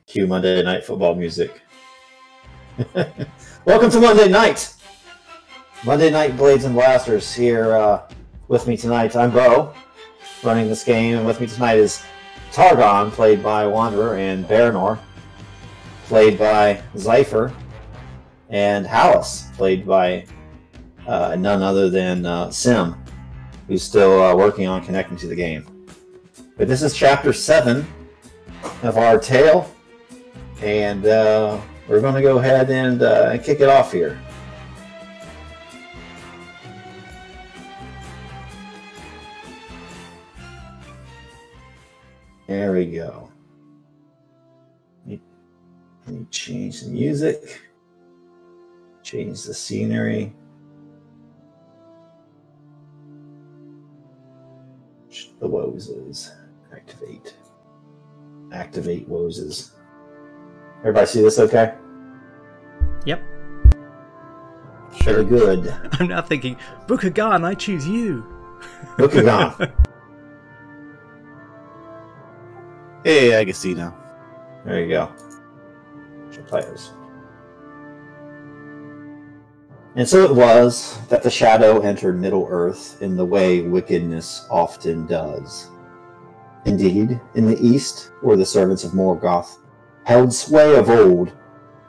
Cue Monday Night Football music. Welcome to Monday Night! Monday Night Blades and Blasters here with me tonight. I'm Bo, running this game, and with me tonight is Targon, played by Wanderer, and Baranor, played by Zypher, and Hallas, played by none other than Sim, who's still working on connecting to the game. But this is Chapter 7 of our tale, and we're going to go ahead and kick it off here. There we go. Let me change the music, change the scenery. The Wood-woses. Activate Wood-woses. Everybody see this okay? Yep. Very good. I'm now thinking, Buka-gan, I choose you. Buka-gan. Hey, I can see now. There you go. Players. And so it was that the shadow entered Middle-earth in the way wickedness often does. Indeed, in the east, where the servants of Morgoth held sway of old,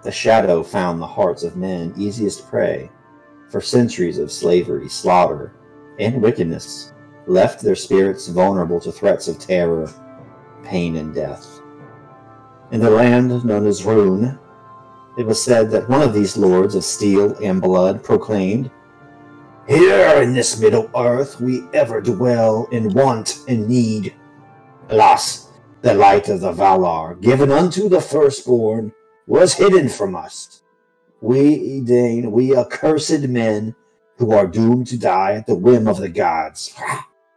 the shadow found the hearts of men easiest prey, for centuries of slavery, slaughter, and wickedness left their spirits vulnerable to threats of terror, pain, and death. In the land known as Rune, it was said that one of these lords of steel and blood proclaimed, "Here in this Middle Earth we ever dwell in want and need. Alas, the light of the Valar, given unto the firstborn, was hidden from us. We Edain, we accursed men, who are doomed to die at the whim of the gods.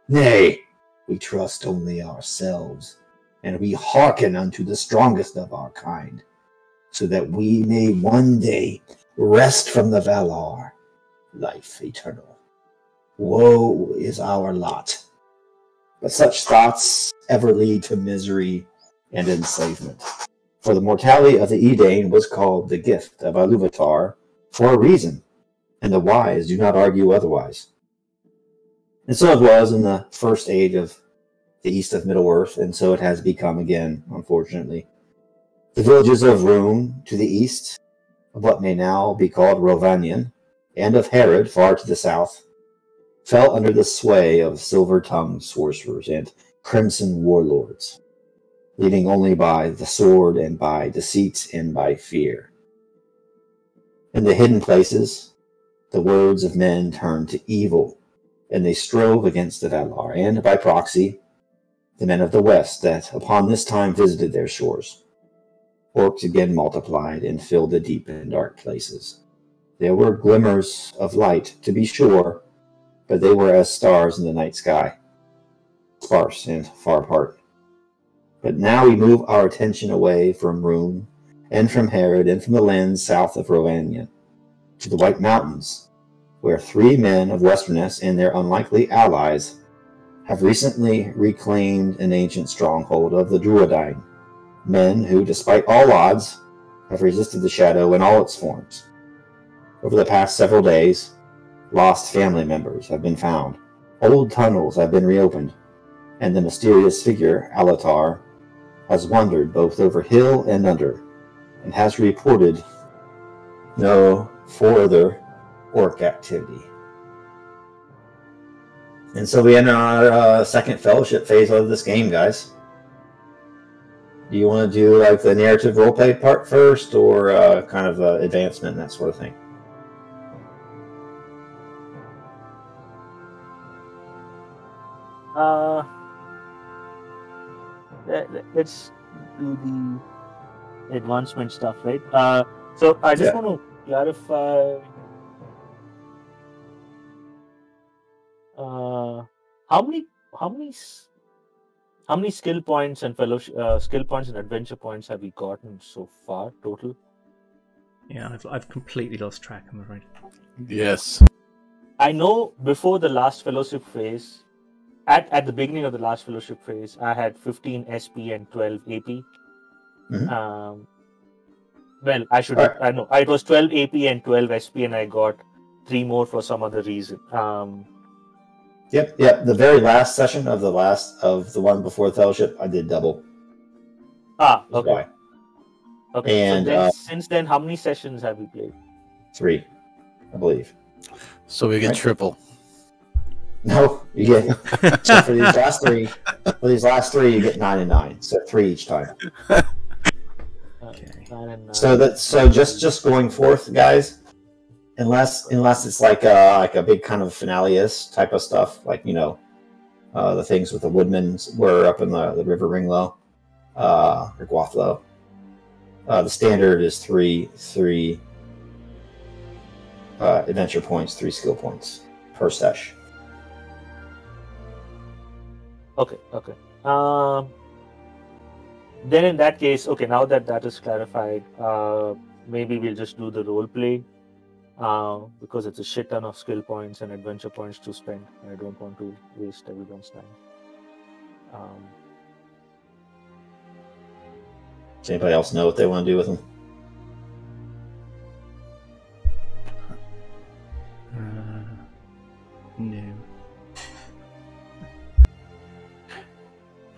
Nay, we trust only ourselves, and we hearken unto the strongest of our kind, so that we may one day rest from the Valar, life eternal. Woe is our lot. But such thoughts ever lead to misery and enslavement. For the mortality of the Edain was called the gift of Ilúvatar for a reason, and the wise do not argue otherwise. And so it was in the first age of the east of Middle-earth, and so it has become again, unfortunately. The villages of Rune to the east, of what may now be called Rovanion, and of Herod far to the south, fell under the sway of silver-tongued sorcerers and crimson warlords, leading only by the sword and by deceit and by fear. In the hidden places, the words of men turned to evil, and they strove against the Valar, and by proxy, the men of the west that upon this time visited their shores. Orcs again multiplied and filled the deep and dark places. There were glimmers of light, to be sure, but they were as stars in the night sky, sparse and far apart. But now we move our attention away from Rune, and from Herod, and from the lands south of Rovanion, to the White Mountains, where 3 men of Westernesse and their unlikely allies have recently reclaimed an ancient stronghold of the Druadan, men who, despite all odds, have resisted the shadow in all its forms. Over the past several days, lost family members have been found, old tunnels have been reopened, and the mysterious figure, Alatar, has wandered both over hill and under, and has reported no further orc activity. And so we enter our second fellowship phase of this game, guys. Do you want to do like the narrative roleplay part first, or kind of advancement and that sort of thing? Let's do the advancement stuff, right? So I just want to clarify how many skill points and skill points and adventure points have we gotten so far total? Yeah, I've completely lost track, I'm afraid. Yes. I know before the last fellowship phase, at the beginning of the last fellowship phase, I had 15 SP and 12 AP. Mhm. Well, I should. Alright. I know. It was 12 AP and 12 SP, and I got 3 more for some other reason. Yep. The very last session of the one before the fellowship, I did double. Okay. Why? Okay. And, so then, since then, how many sessions have you played? 3, I believe. So we get Right. triple. No, you get so for these last 3, you get 9 and 9. So 3 each time. Okay. 9 and 9. So just going forth, guys. Unless it's like a big kind of finale-ish type of stuff, like the things with the woodmen were up in the river Ringlow, or Guathlow. The standard is 3 adventure points, 3 skill points per sesh. Okay. Then in that case, okay, now that is clarified, maybe we'll just do the role play, because it's a shit ton of skill points and adventure points to spend. I don't want to waste everyone's time. Does anybody else know what they want to do with them? No.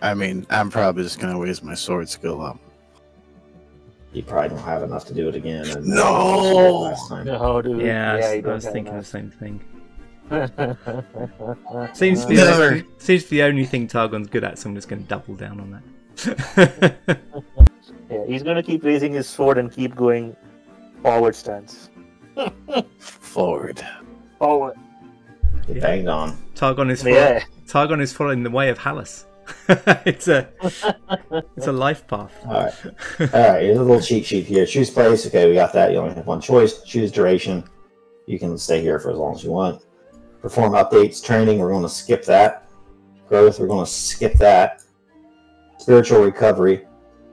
I mean, I'm probably just gonna waste my sword skill up. You probably don't have enough to do it again. And No! last time. How do Yeah, you I don't was have thinking the enough. same thing. Seems Seems to be Never. seems to be the only thing Targon's good at, so I'm just going to double down on that. Yeah, he's gonna keep raising his sword and keep going forward stance. Forward. Forward. Get banged on. Targon is following the way of Hallas. it's a life path. All right. Here's a little cheat sheet here. Choose place. Okay, we got that. You only have one choice. Choose duration. You can stay here for as long as you want. Perform updates. Training. We're going to skip that. Growth. We're going to skip that. Spiritual recovery.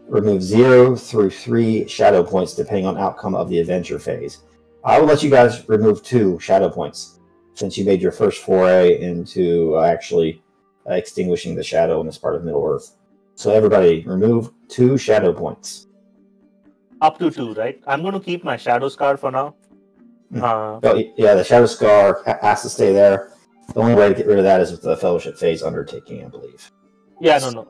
Remove 0 through 3 shadow points depending on outcome of the adventure phase. I will let you guys remove 2 shadow points since you made your first foray into actually extinguishing the shadow in this part of Middle-earth. So everybody, remove 2 shadow points. Up to 2, right? I'm going to keep my shadow scar for now. Yeah, the shadow scar has to stay there. The only way to get rid of that is with the fellowship phase undertaking, I believe. Yeah, no.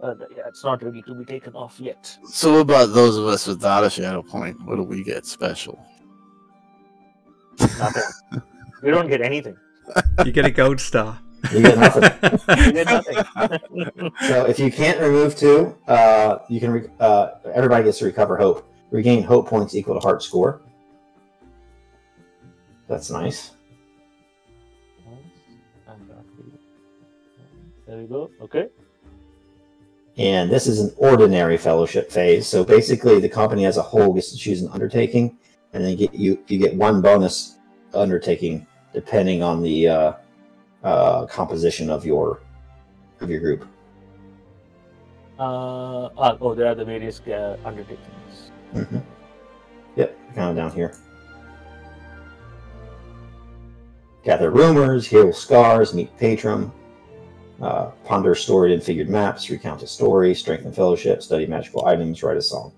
It's not ready to be taken off yet. So what about those of us without a shadow point? What do we get special? Nothing. We don't get anything. You get a gold star. You get nothing. We get nothing. So if you can't remove 2, you can. Everybody gets to recover hope. Regain hope points equal to heart score. That's nice. There we go. Okay. And this is an ordinary fellowship phase. So basically, the company as a whole gets to choose an undertaking, and then you get 1 bonus undertaking depending on the composition of your group. There are the various undertakings. Mm-hmm. Yep, kind of down here. Gather rumors, heal scars, meet patron, ponder storied and figured maps, recount a story, strengthen fellowship, study magical items, write a song.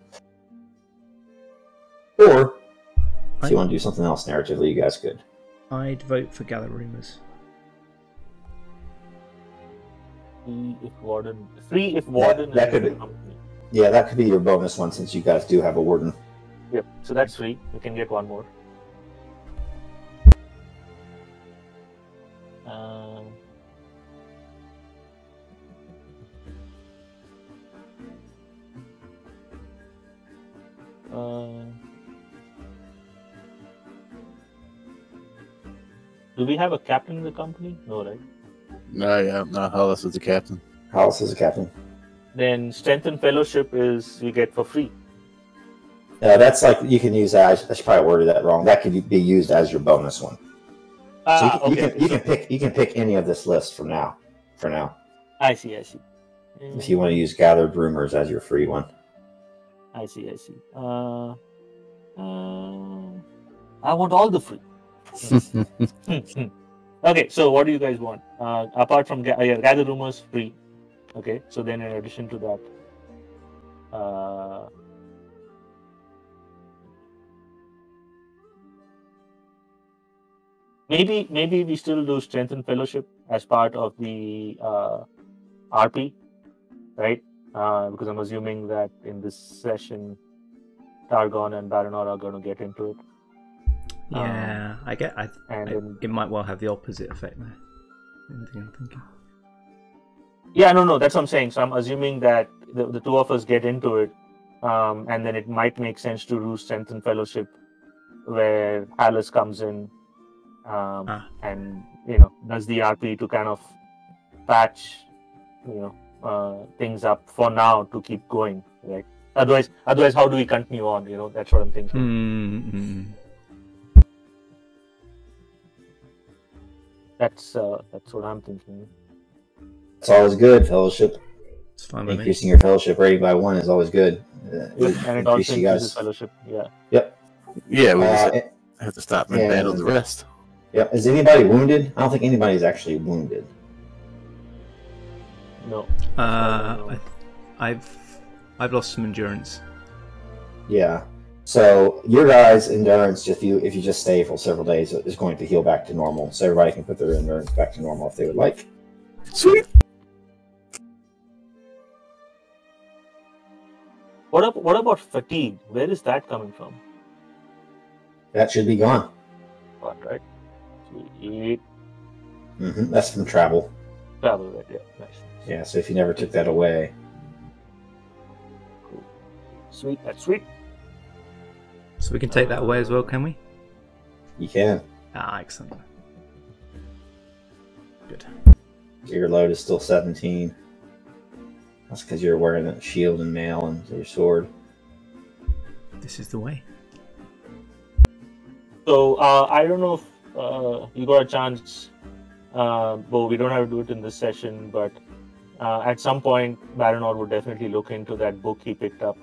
Or, if you want to do something else narratively, you guys could. I'd vote for Gather Rumors. Free if Warden that is could in be. the company. Yeah, that could be your bonus one since you guys do have a warden. Yep, so that's free. You can get 1 more. Do we have a captain in the company? No, right? No, Hallas is the captain. Hallas is the captain. Then strength and fellowship is you get for free. That's like you can use that. I should probably worded that wrong. That could be used as your bonus one. So you can pick any of this list from now. For now, I see. if you want to use gathered rumors as your free one. I see. I want all the free. Okay, so what do you guys want? Apart from gather rumors, free. Okay, so then in addition to that, maybe we still do strength and fellowship as part of the RP, right? Because I'm assuming that in this session, Targon and Baranor are going to get into it. Yeah, then, it might well have the opposite effect there. Anything I'm thinking. Yeah, no, that's what I'm saying. So I'm assuming that the two of us get into it, and then it might make sense to do strength and fellowship, where Hallas comes in, and does the RP to kind of patch, things up for now to keep going, right? Otherwise, how do we continue on? That's what I'm thinking. Mm-hmm. That's what I'm thinking. It's always good, fellowship. It's fine with me. Increasing your fellowship rating by 1 is always good. And it also increases fellowship. Yeah. Yep. Yeah, we just have to stop and battle the rest. Yep. Is anybody wounded? I don't think anybody's actually wounded. No. I've lost some endurance. Yeah. So your guys' endurance, if you just stay for several days, is going to heal back to normal. So everybody can put their endurance back to normal if they would like. Sweet. What about fatigue? Where is that coming from? That should be gone. All right. Sweet. That's from travel. Travel, right? Yeah. Nice. Yeah. So if you never took that away. Cool. Sweet. That's sweet. So we can take that away as well, can we? You can. Excellent. Good. So your load is still 17. That's because you're wearing a shield and mail and your sword. This is the way. So I don't know if you got a chance. Well, we don't have to do it in this session, but at some point, Baranor would definitely look into that book he picked up.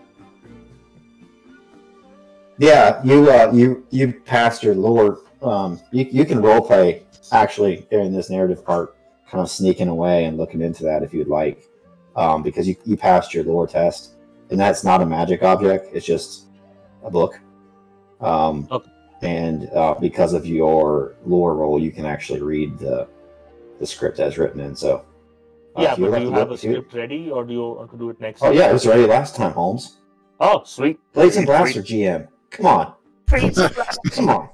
Yeah, you passed your lore. You can roleplay actually during this narrative part, kind of sneaking away and looking into that if you'd like, because you passed your lore test, and that's not a magic object; it's just a book. Okay. And because of your lore roll, you can actually read the script as written. And so, yeah, but do you have a script ready, or do you want to do it next? Oh yeah, it was ready last time, Holmes. Oh, sweet. Blades and Blaster GM. Come on. Come on.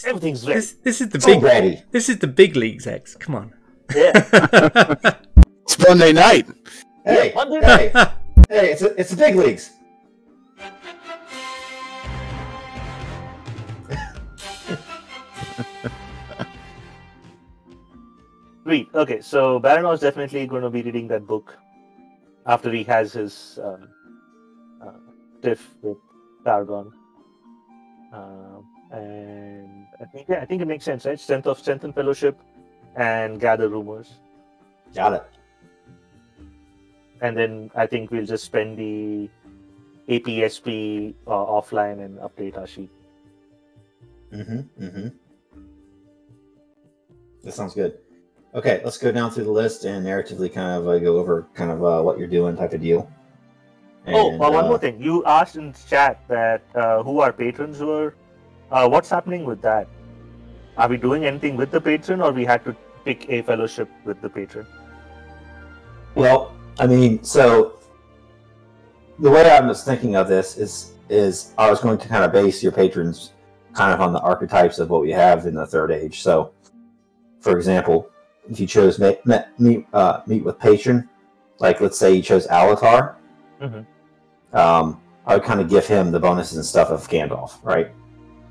Everything's ready. This is the So big. ready. This is the big leagues, X. Come on. Yeah. It's Monday night. Hey, Monday hey, hey! It's the big leagues. Sweet. Okay, so Baranor is definitely going to be reading that book after he has his tiff with Targon, and I think it makes sense, right? Strength and fellowship, and gather rumors. Got it. And then I think we'll just spend the APSP offline and update our sheet. That sounds good. Okay, let's go down through the list and narratively kind of go over kind of what you're doing type of deal. And, one more thing. You asked in chat that who our patrons were. What's happening with that? Are we doing anything with the patron, or we had to pick a fellowship with the patron? Well, I mean, so the way I was thinking of this is I was going to kind of base your patrons kind of on the archetypes of what we have in the Third Age. So, for example, if you chose meet with patron, like let's say you chose Alatar, I would kind of give him the bonuses and stuff of Gandalf, right?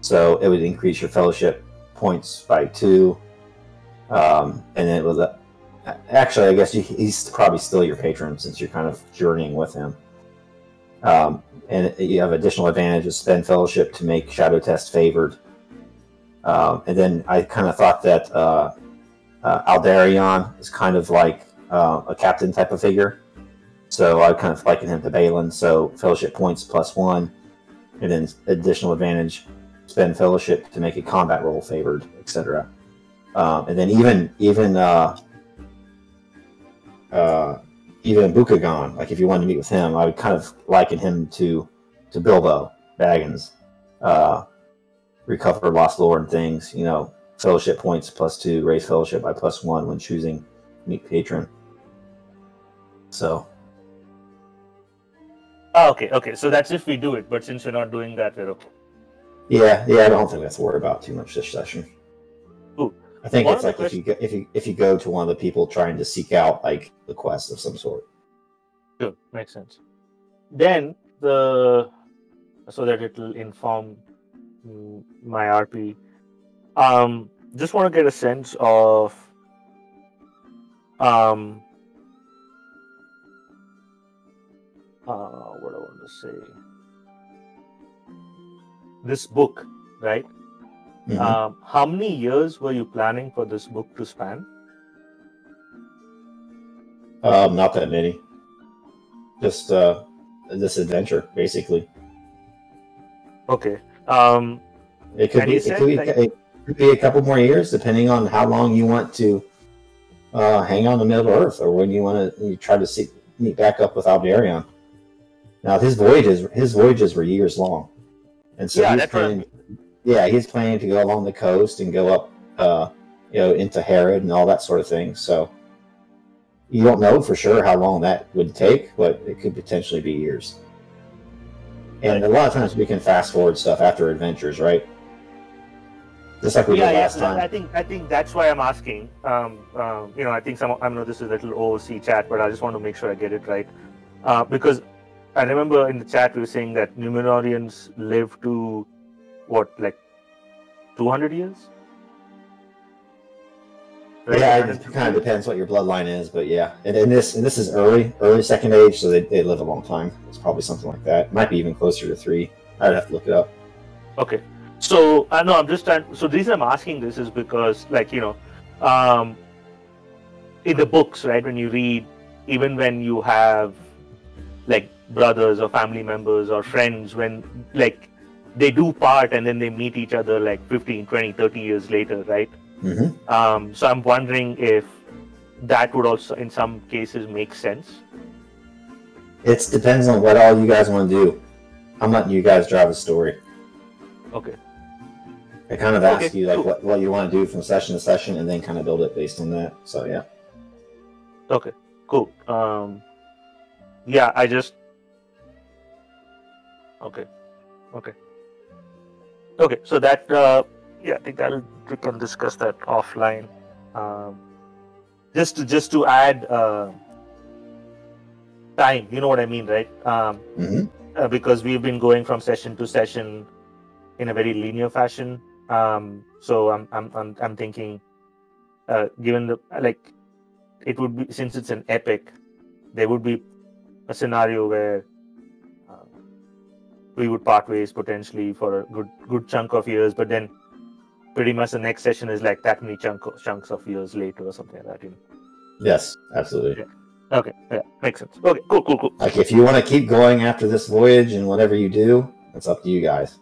So it would increase your fellowship points by 2, and it was actually I guess he's probably still your patron since you're kind of journeying with him, and you have additional advantage of spend fellowship to make shadow test favored, and then I kind of thought that Aldarion is kind of like a captain type of figure. So I kind of liken him to Balin. So fellowship points +1, and then additional advantage, spend fellowship to make a combat roll favored, etc. And then even Buka-gan, like if you wanted to meet with him, I would kind of liken him to Bilbo Baggins, recover lost lore and things. fellowship points +2, raise fellowship by +1 when choosing unique patron. So. Oh, okay. So that's if we do it, but since we're not doing that, we're okay. Yeah. I don't think we have to worry about too much this session. Ooh. I think it's like if you go to one of the people trying to seek out like the quest of some sort. Sure, makes sense. Then so that it will inform my RP. Just want to get a sense of what I want to say. This book, right? Mm-hmm. How many years were you planning for this book to span? Not that many. Just this adventure, basically. Okay. It could be a couple more years, depending on how long you want to hang on to Middle Earth, or when you want to try to meet back up with Aldarion. Now his voyages were years long, and so he's planning to go along the coast and go up, into Herod and all that sort of thing. So you don't know for sure how long that would take, but it could potentially be years. And a lot of times we can fast forward stuff after adventures, right? Just like we did last time. I think that's why I'm asking. I think I know this is a little OOC chat, but I just want to make sure I get it right. Because I remember in the chat we were saying that Numenoreans live to like 200 years? Right? Yeah, it kind of depends what your bloodline is, but yeah. And this is early second age, so they live a long time. It's probably something like that. It might be even closer to 3. I'd have to look it up. Okay. So I know I'm just trying. So the reason I'm asking this is because, in the books, right, when you read, even when you have like brothers or family members or friends, when like they do part and then they meet each other like 15, 20, 30 years later, right? Mm-hmm. So I'm wondering if that would also, in some cases, make sense. It depends on what all you guys want to do. I'm letting you guys drive a story. Okay. I kind of ask you like what you want to do from session to session, and then kind of build it based on that. So yeah. Okay. Cool. Yeah, I just. Okay. So that I think we can discuss that offline. Just to add time, you know what I mean, right? Because we've been going from session to session in a very linear fashion. So I'm thinking, given the it would be, since it's an epic, there would be a scenario where we would part ways potentially for a good chunk of years, but then pretty much the next session is like that many chunks of years later or something like that. Yes, absolutely. Yeah. Okay, yeah, makes sense. Okay, cool. Like if you want to keep going after this voyage and whatever you do, it's up to you guys.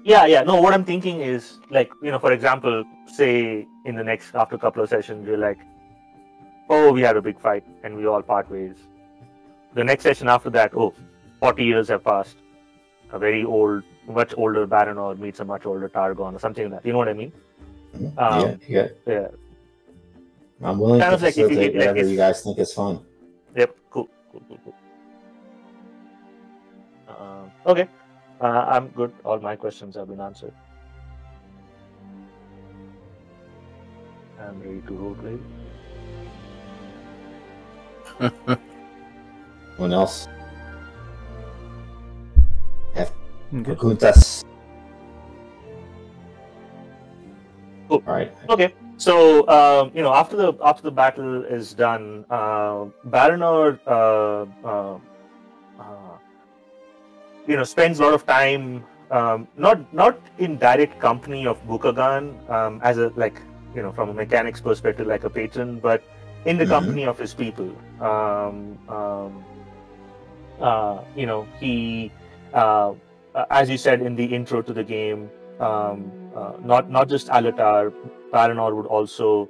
Yeah. No, what I'm thinking is for example, say in the next after a couple of sessions, we're like, oh, we had a big fight and we all part ways. The next session after that, 40 years have passed. A very much older Baranor meets a much older Targon or something like that. You know what I mean? Yeah. I'm willing to facilitate whatever you guys think is fun. Yep, cool. Okay. I'm good. All my questions have been answered. I'm ready to roleplay. Anyone else? Good. Preguntas. Cool. All right. Okay. So after the battle is done, Baranor spends a lot of time not in direct company of Buka-gan as a from a mechanics perspective like a patron, but in the company of his people. He as you said in the intro to the game, not just Alatar, Baranor would also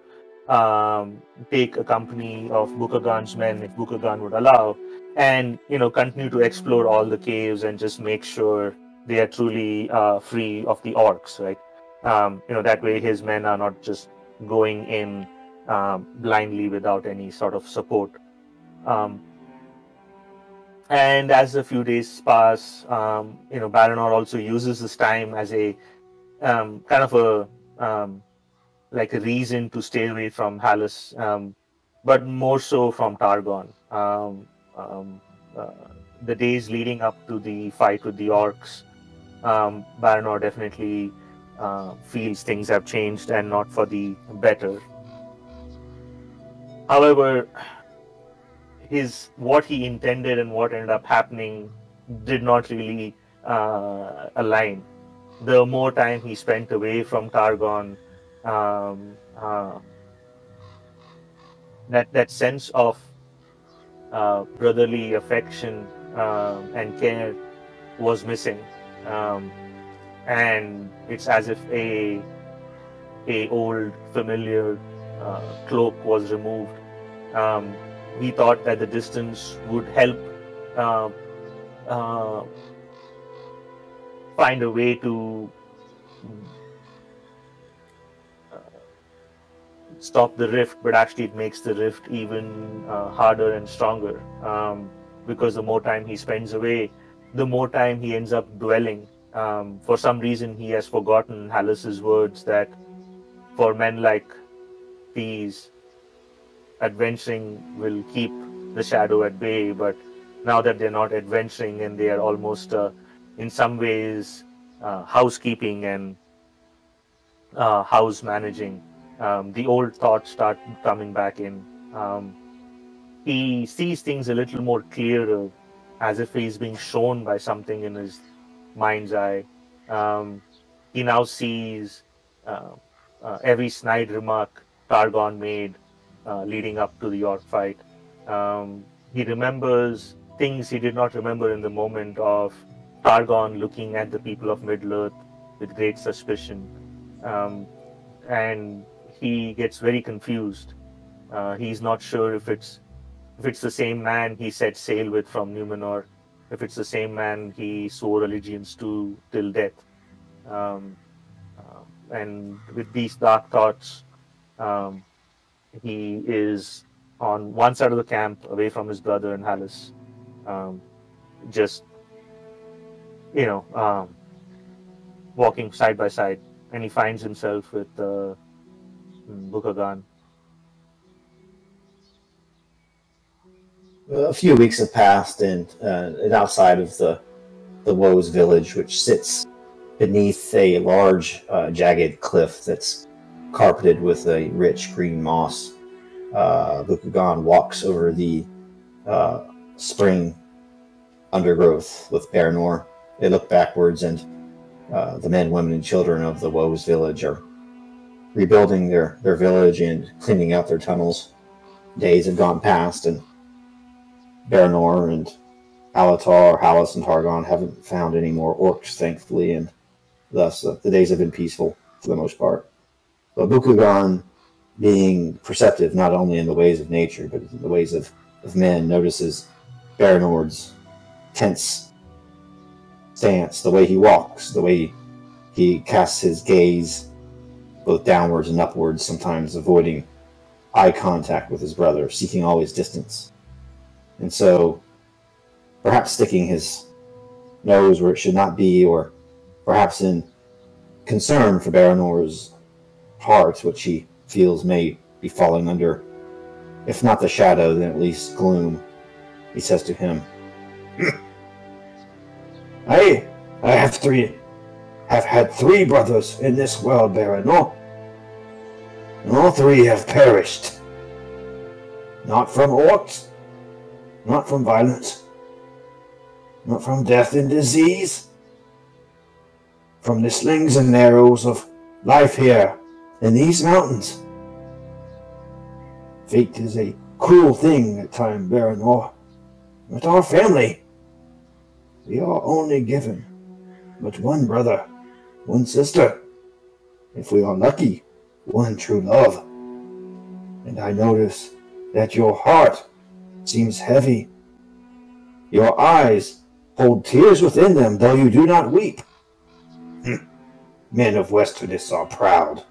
take a company of Buka-gan's men if Buka-gan would allow, and continue to explore all the caves and just make sure they are truly free of the orcs, right? That way his men are not just going in blindly without any sort of support. And as a few days pass, Baranor also uses this time as a kind of a like a reason to stay away from Hallas, but more so from Targon. The days leading up to the fight with the orcs, Baranor definitely feels things have changed and not for the better. However, what he intended and what ended up happening did not really align. The more time he spent away from Targon, that sense of brotherly affection and care was missing, and it's as if a old familiar cloak was removed. He thought that the distance would help find a way to stop the rift, but actually it makes the rift even harder and stronger, because the more time he spends away, the more time he ends up dwelling. For some reason, he has forgotten Hallas's words that for men like these, adventuring will keep the shadow at bay, but now that they're not adventuring and they are almost in some ways housekeeping and house managing, the old thoughts start coming back in. He sees things a little more clearer, as if he's being shown by something in his mind's eye. He now sees every snide remark Targon made leading up to the orc fight. He remembers things he did not remember in the moment of Targon looking at the people of Middle-earth with great suspicion. And he gets very confused. He's not sure if it's the same man he set sail with from Numenor, if it's the same man he swore allegiance to till death. And with these dark thoughts, he is on one side of the camp, away from his brother and Hallas, just walking side by side, and he finds himself with Buka-gan. A few weeks have passed, and outside of the Woes village, which sits beneath a large, jagged cliff that's carpeted with a rich green moss, Buka-gan walks over the spring undergrowth with Baranor. They look backwards, and the men, women, and children of the Woes village are rebuilding their village and cleaning out their tunnels. Days have gone past, and Baranor and Alatar, Hallas, and Targon haven't found any more orcs, thankfully, and thus the days have been peaceful for the most part. But Buka-gan, being perceptive not only in the ways of nature, but in the ways of men, notices Baranor's tense stance, the way he walks, the way he casts his gaze both downwards and upwards, sometimes avoiding eye contact with his brother, seeking always distance. And so, perhaps sticking his nose where it should not be, or perhaps in concern for Baranor's heart, which he feels may be falling under, if not the shadow, then at least gloom, he says to him, I have had three brothers in this world, Baranor, and all three have perished. Not from orcs, not from violence, not from death and disease, from the slings and arrows of life here in these mountains. Fate is a cruel thing at times, Baranor. But our family, we are only given but one brother, one sister, if we are lucky, one true love. And I notice that your heart seems heavy. Your eyes hold tears within them, though you do not weep. Men of Westernesse are proud.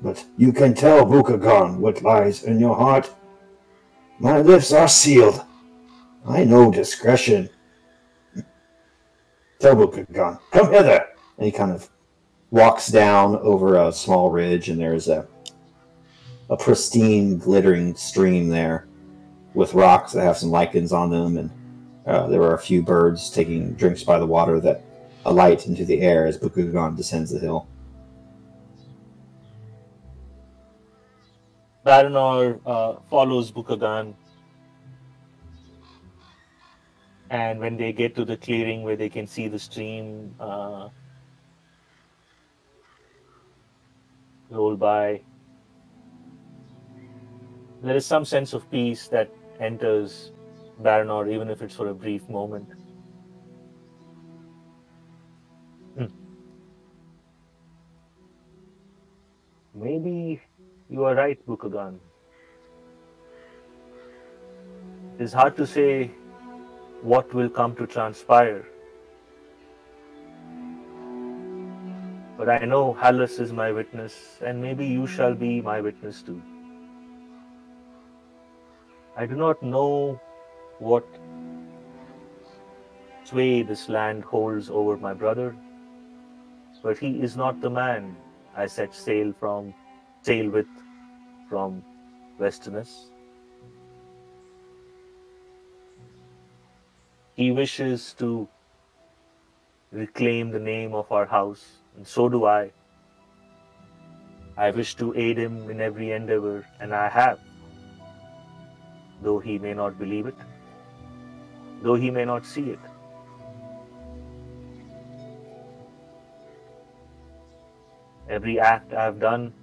But you can tell, Buka-gan, what lies in your heart. My lips are sealed. I know discretion. Tell Buka-gan, come hither. And he kind of walks down over a small ridge, and there's a pristine, glittering stream there with rocks that have some lichens on them, and there are a few birds taking drinks by the water that alight into the air as Buka-gan descends the hill. Baranor follows Buka-gan, and when they get to the clearing where they can see the stream roll by, there is some sense of peace that enters Baranor, even if it's for a brief moment. Maybe you are right, Buka-gan. It's hard to say what will come to transpire. But I know Hallas is my witness, and maybe you shall be my witness too. I do not know what sway this land holds over my brother, but he is not the man I set sail with from Westernesse. He wishes to reclaim the name of our house, and so do I. I wish to aid him in every endeavor, and I have. Though he may not believe it, though he may not see it. Every act I have done,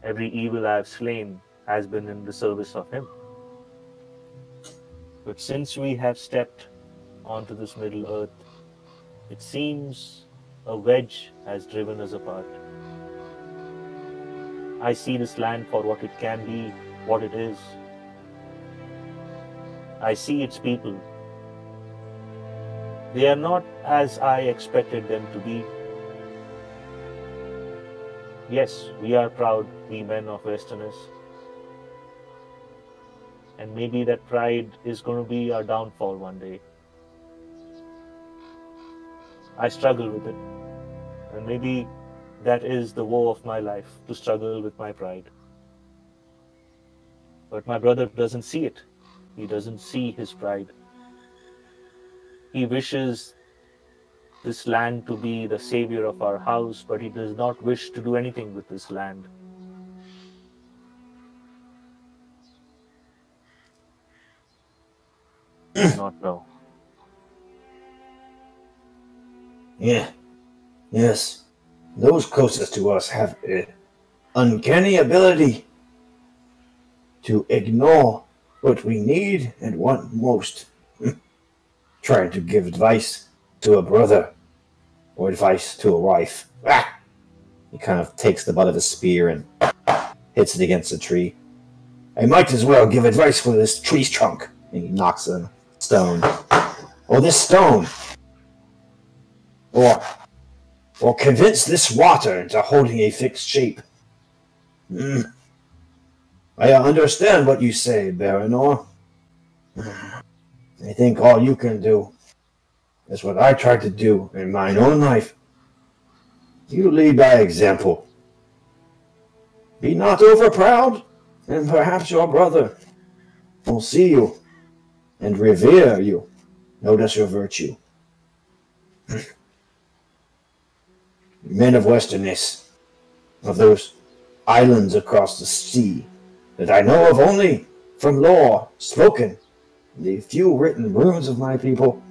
every evil I have slain has been in the service of him. But since we have stepped onto this Middle Earth, it seems a wedge has driven us apart. I see this land for what it can be, what it is. I see its people. They are not as I expected them to be. Yes, we are proud, we men of Westernesse. And maybe that pride is going to be our downfall one day. I struggle with it. And maybe that is the woe of my life, to struggle with my pride. But my brother doesn't see it. He doesn't see his pride. He wishes this land to be the savior of our house, but he does not wish to do anything with this land. I do not know. Yeah. Yes. Those closest to us have an uncanny ability to ignore what we need and want most. Trying to give advice to a brother or advice to a wife. Ah! He kind of takes the butt of his spear and hits it against a tree. I might as well give advice for this tree's trunk. And he knocks a stone. Or this stone. Or convince this water into holding a fixed shape. I understand what you say, Baranor. I think all you can do is what I tried to do in mine own life. You lead by example. Be not overproud, and perhaps your brother will see you and revere you. Notice your virtue. Men of Westernesse, of those islands across the sea that I know of only from lore spoken, the few written runes of my people,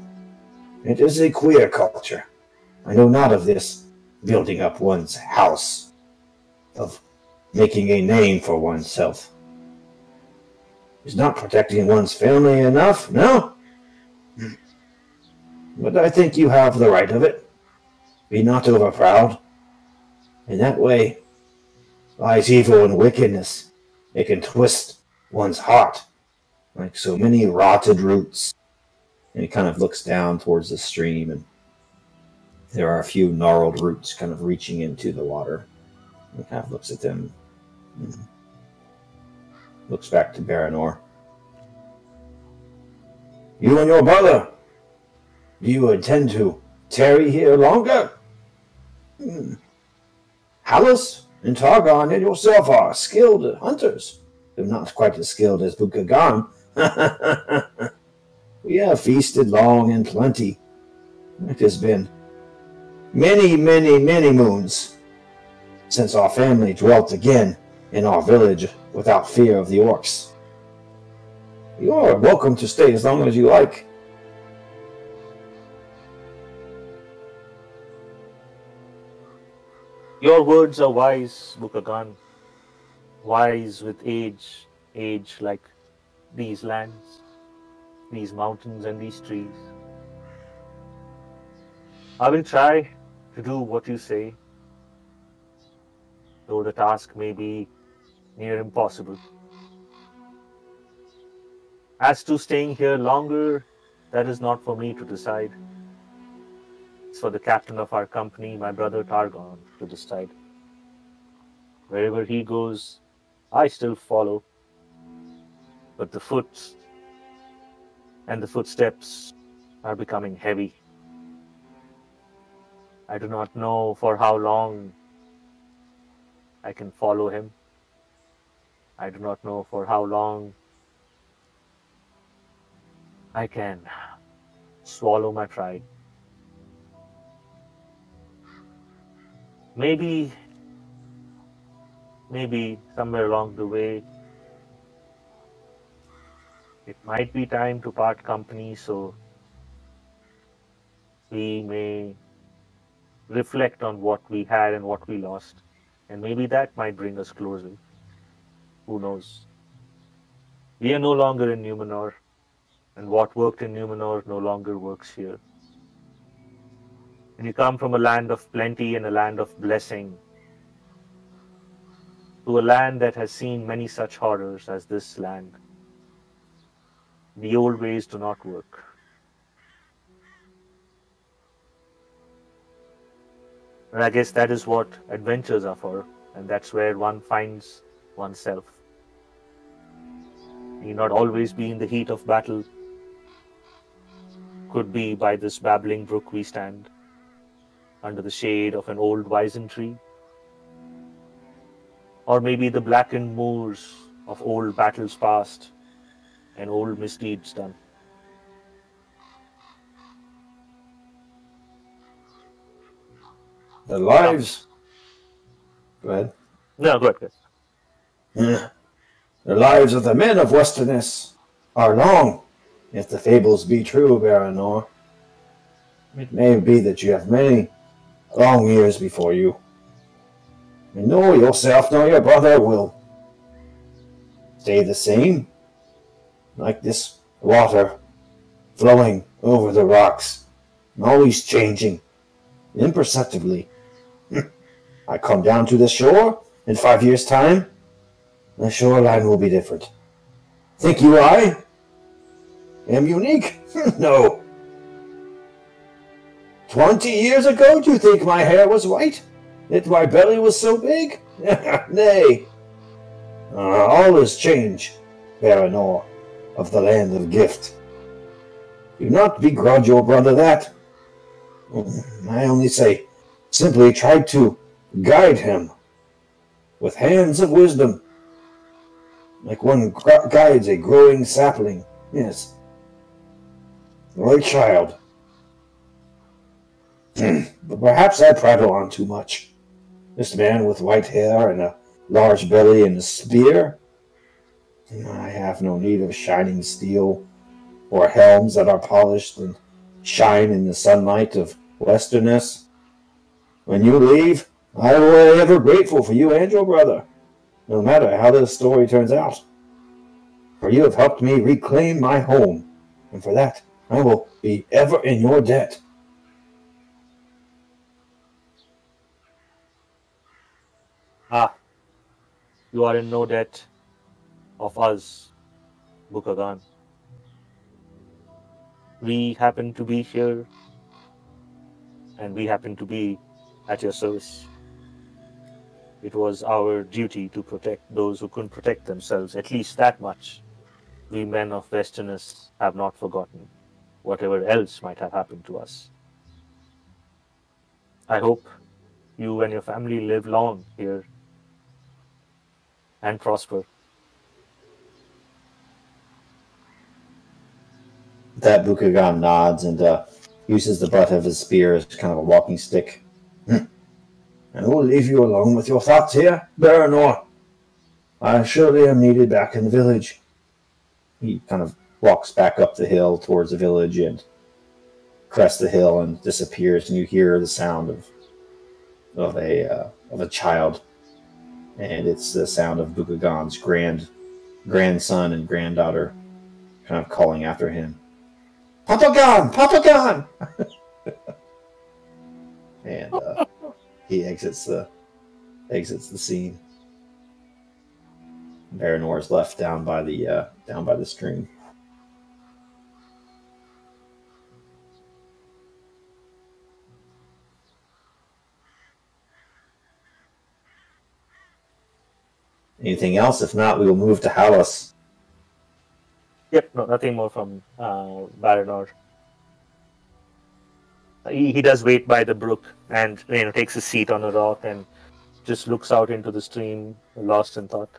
it is a queer culture. I know not of this building up one's house, of making a name for oneself. Is not protecting one's family enough, no? But I think you have the right of it. Be not overproud. In that way lies evil and wickedness. It can twist one's heart like so many rotted roots And he kind of looks down towards the stream, and there are a few gnarled roots kind of reaching into the water. He kind of looks at them, and looks back to Baranor. You and your brother, do you intend to tarry here longer? Hallas and Targon and yourself are skilled hunters, though not quite as skilled as Buka-gan. We have feasted long and plenty. It has been many, many, many moons since our family dwelt again in our village without fear of the orcs. You are welcome to stay as long as you like. Your words are wise, Buka-gan. Wise with age like these lands, these mountains and these trees. I will try to do what you say, though the task may be near impossible. As to staying here longer, that is not for me to decide. It's for the captain of our company, my brother Targon, to decide. Wherever he goes, I still follow. But the foot and the footsteps are becoming heavy. I do not know for how long I can follow him. I do not know for how long I can swallow my pride. Maybe somewhere along the way, it might be time to part company, so we may reflect on what we had and what we lost. And maybe that might bring us closer. Who knows? We are no longer in Numenor, and what worked in Numenor no longer works here. When you come from a land of plenty and a land of blessing to a land that has seen many such horrors as this land, the old ways do not work. And I guess that is what adventures are for, and that's where one finds oneself. Need not always be in the heat of battle. Could be by this babbling brook we stand, under the shade of an old wisen tree. Or maybe the blackened moors of old battles past and old misdeeds done. The lives. Go ahead. No, go ahead. Yeah. The lives of the men of Westernesse are long, if the fables be true, Baranor. It may be that you have many long years before you. And nor yourself nor your brother will stay the same, like this water flowing over the rocks, always changing, imperceptibly. I come down to the shore in 5 years' time, the shoreline will be different. Think you I am unique? No. 20 years ago, do you think my hair was white? That my belly was so big? Nay. All is change, Baranor, of the land of gift. Do not begrudge your brother that. I only say, simply try to guide him with hands of wisdom, like one guides a growing sapling. Yes, or a child. But perhaps I prattle on too much. This man with white hair and a large belly and a spear? I have no need of shining steel or helms that are polished and shine in the sunlight of Westernesse. When you leave, I will be ever grateful for you and your brother, no matter how this story turns out. For you have helped me reclaim my home, and for that I will be ever in your debt. You are in no debt of us, Buka-gan. we happen to be here, and we happen to be at your service. It was our duty to protect those who couldn't protect themselves, at least that much. We men of Westernesse have not forgotten whatever else might have happened to us. I hope you and your family live long here and prosper. That Buka-gan nods and uses the butt of his spear as kind of a walking stick. And we'll leave you alone with your thoughts here, Baranor. I surely am needed back in the village. He kind of walks back up the hill towards the village and crests the hill and disappears, and you hear the sound of a child, and it's the sound of Buka-gan's grandson and granddaughter, kind of calling after him, "Papa Gan, Papa Gan!" And he exits the scene. Baranor is left down by the stream. Anything else? If not, we will move to Hallas. Yep, no, nothing more from Baranor. He does wait by the brook and takes a seat on a rock and just looks out into the stream, lost in thought.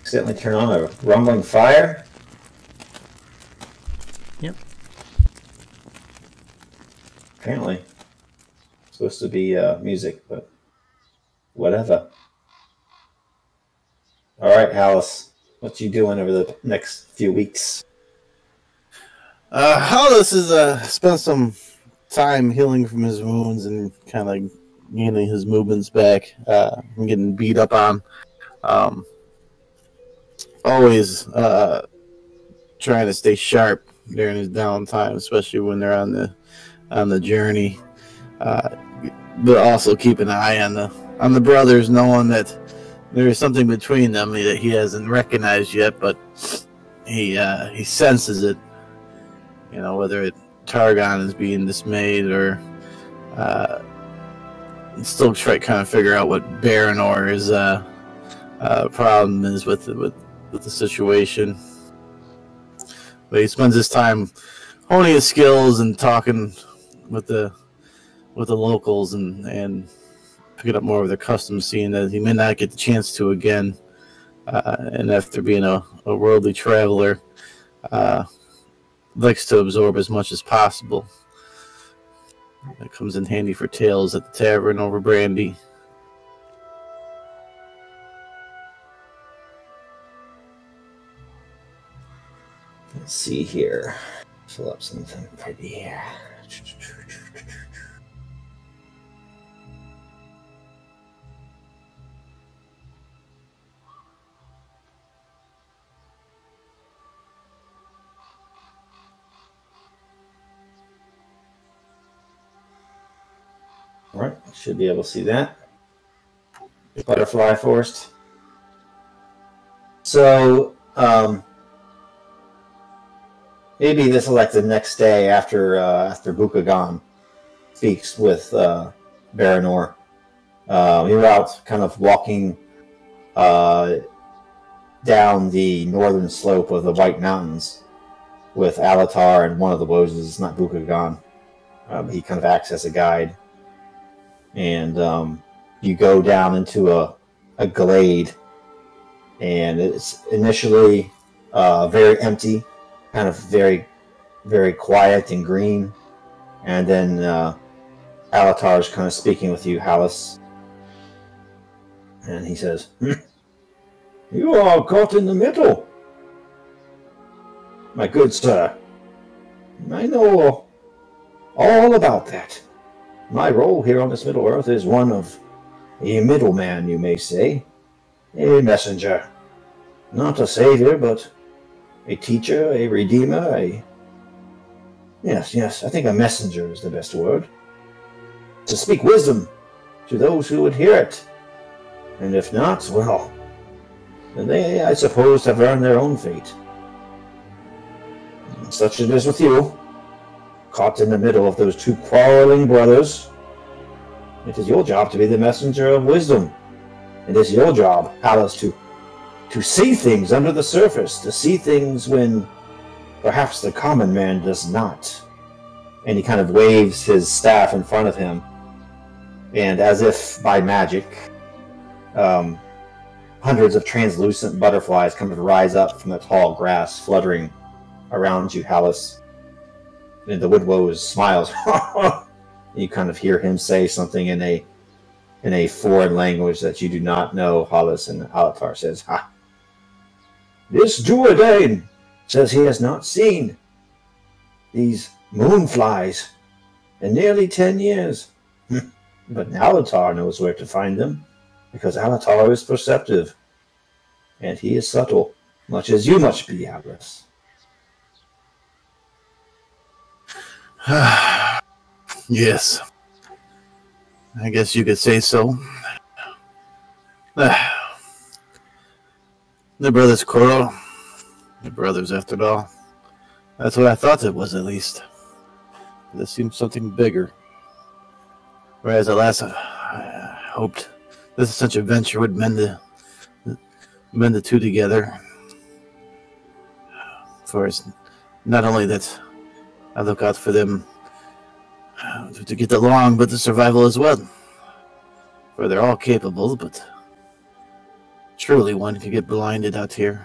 Accidentally turn on a rumbling fire. Yep. Apparently. It's supposed to be music, but whatever. Alright, Hallas. What you doing over the next few weeks? Hallas has spent some time healing from his wounds and kind of gaining his movements back from getting beat up on. Always trying to stay sharp during his downtime, especially when they're on the journey. But also keep an eye on the brothers, knowing that there is something between them that he hasn't recognized yet, but he senses it. Whether Targon is being dismayed or still try to kind of figure out what Baranor's problem is with the situation. But he spends his time honing his skills and talking with the locals and picking up more of their customs, seeing that he may not get the chance to again. And after being a worldly traveler, likes to absorb as much as possible. It comes in handy for tales at the tavern over brandy. Let's see here. Fill up something pretty here. All right, should be able to see that. Butterfly Forest. So, maybe this is like the next day after Buka-gan speaks with Baranor. You're out kind of walking down the northern slope of the White Mountains with Alatar and one of the Wood-woses, not Buka-gan. He kind of acts as a guide. And you go down into a glade, and it's initially very empty, kind of very, very quiet and green. And then Alatar is kind of speaking with you, Hallas. And he says, "You are caught in the middle, my good sir. I know all about that. My role here on this Middle Earth is one of a middleman, you may say. A messenger. Not a savior, but a teacher, a redeemer, Yes, I think a messenger is the best word. To speak wisdom to those who would hear it. And if not, well, then they, I suppose, have earned their own fate. Such it is with you. Caught in the middle of those two quarreling brothers. It is your job to be the messenger of wisdom. It is your job, Hallas, to see things under the surface, to see things when perhaps the common man does not. And he kind of waves his staff in front of him. And as if by magic, hundreds of translucent butterflies kind of rise up from the tall grass, fluttering around you, Hallas. And the Wood-woses smiles. You kind of hear him say something in a foreign language that you do not know. Hallas and Alatar says, "Ha! This Druadan says he has not seen these moonflies in nearly 10 years. But Alatar knows where to find them, because Alatar is perceptive, and he is subtle, much as you must be, Hallas." Yes. I guess you could say so. The brothers quarrel. The brothers, after all. That's what I thought it was, at least. This seems something bigger. Whereas, alas, I hoped this such a venture would mend the two together. For it's not only that I look out for them to get along, but the survival as well. For they're all capable, but truly one could get blinded out here.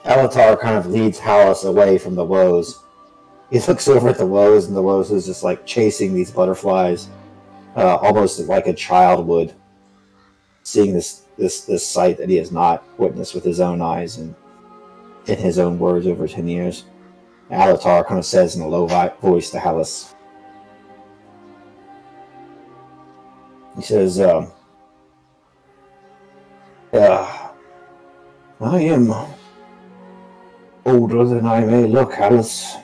Alatar kind of leads Hallas away from the woes. He looks over at the woes, and the woes is just like chasing these butterflies, almost like a child would, seeing this sight that he has not witnessed with his own eyes and in his own words over 10 years. Alatar kind of says in a low voice to Hallas. He says, I am older than I may look, Hallas.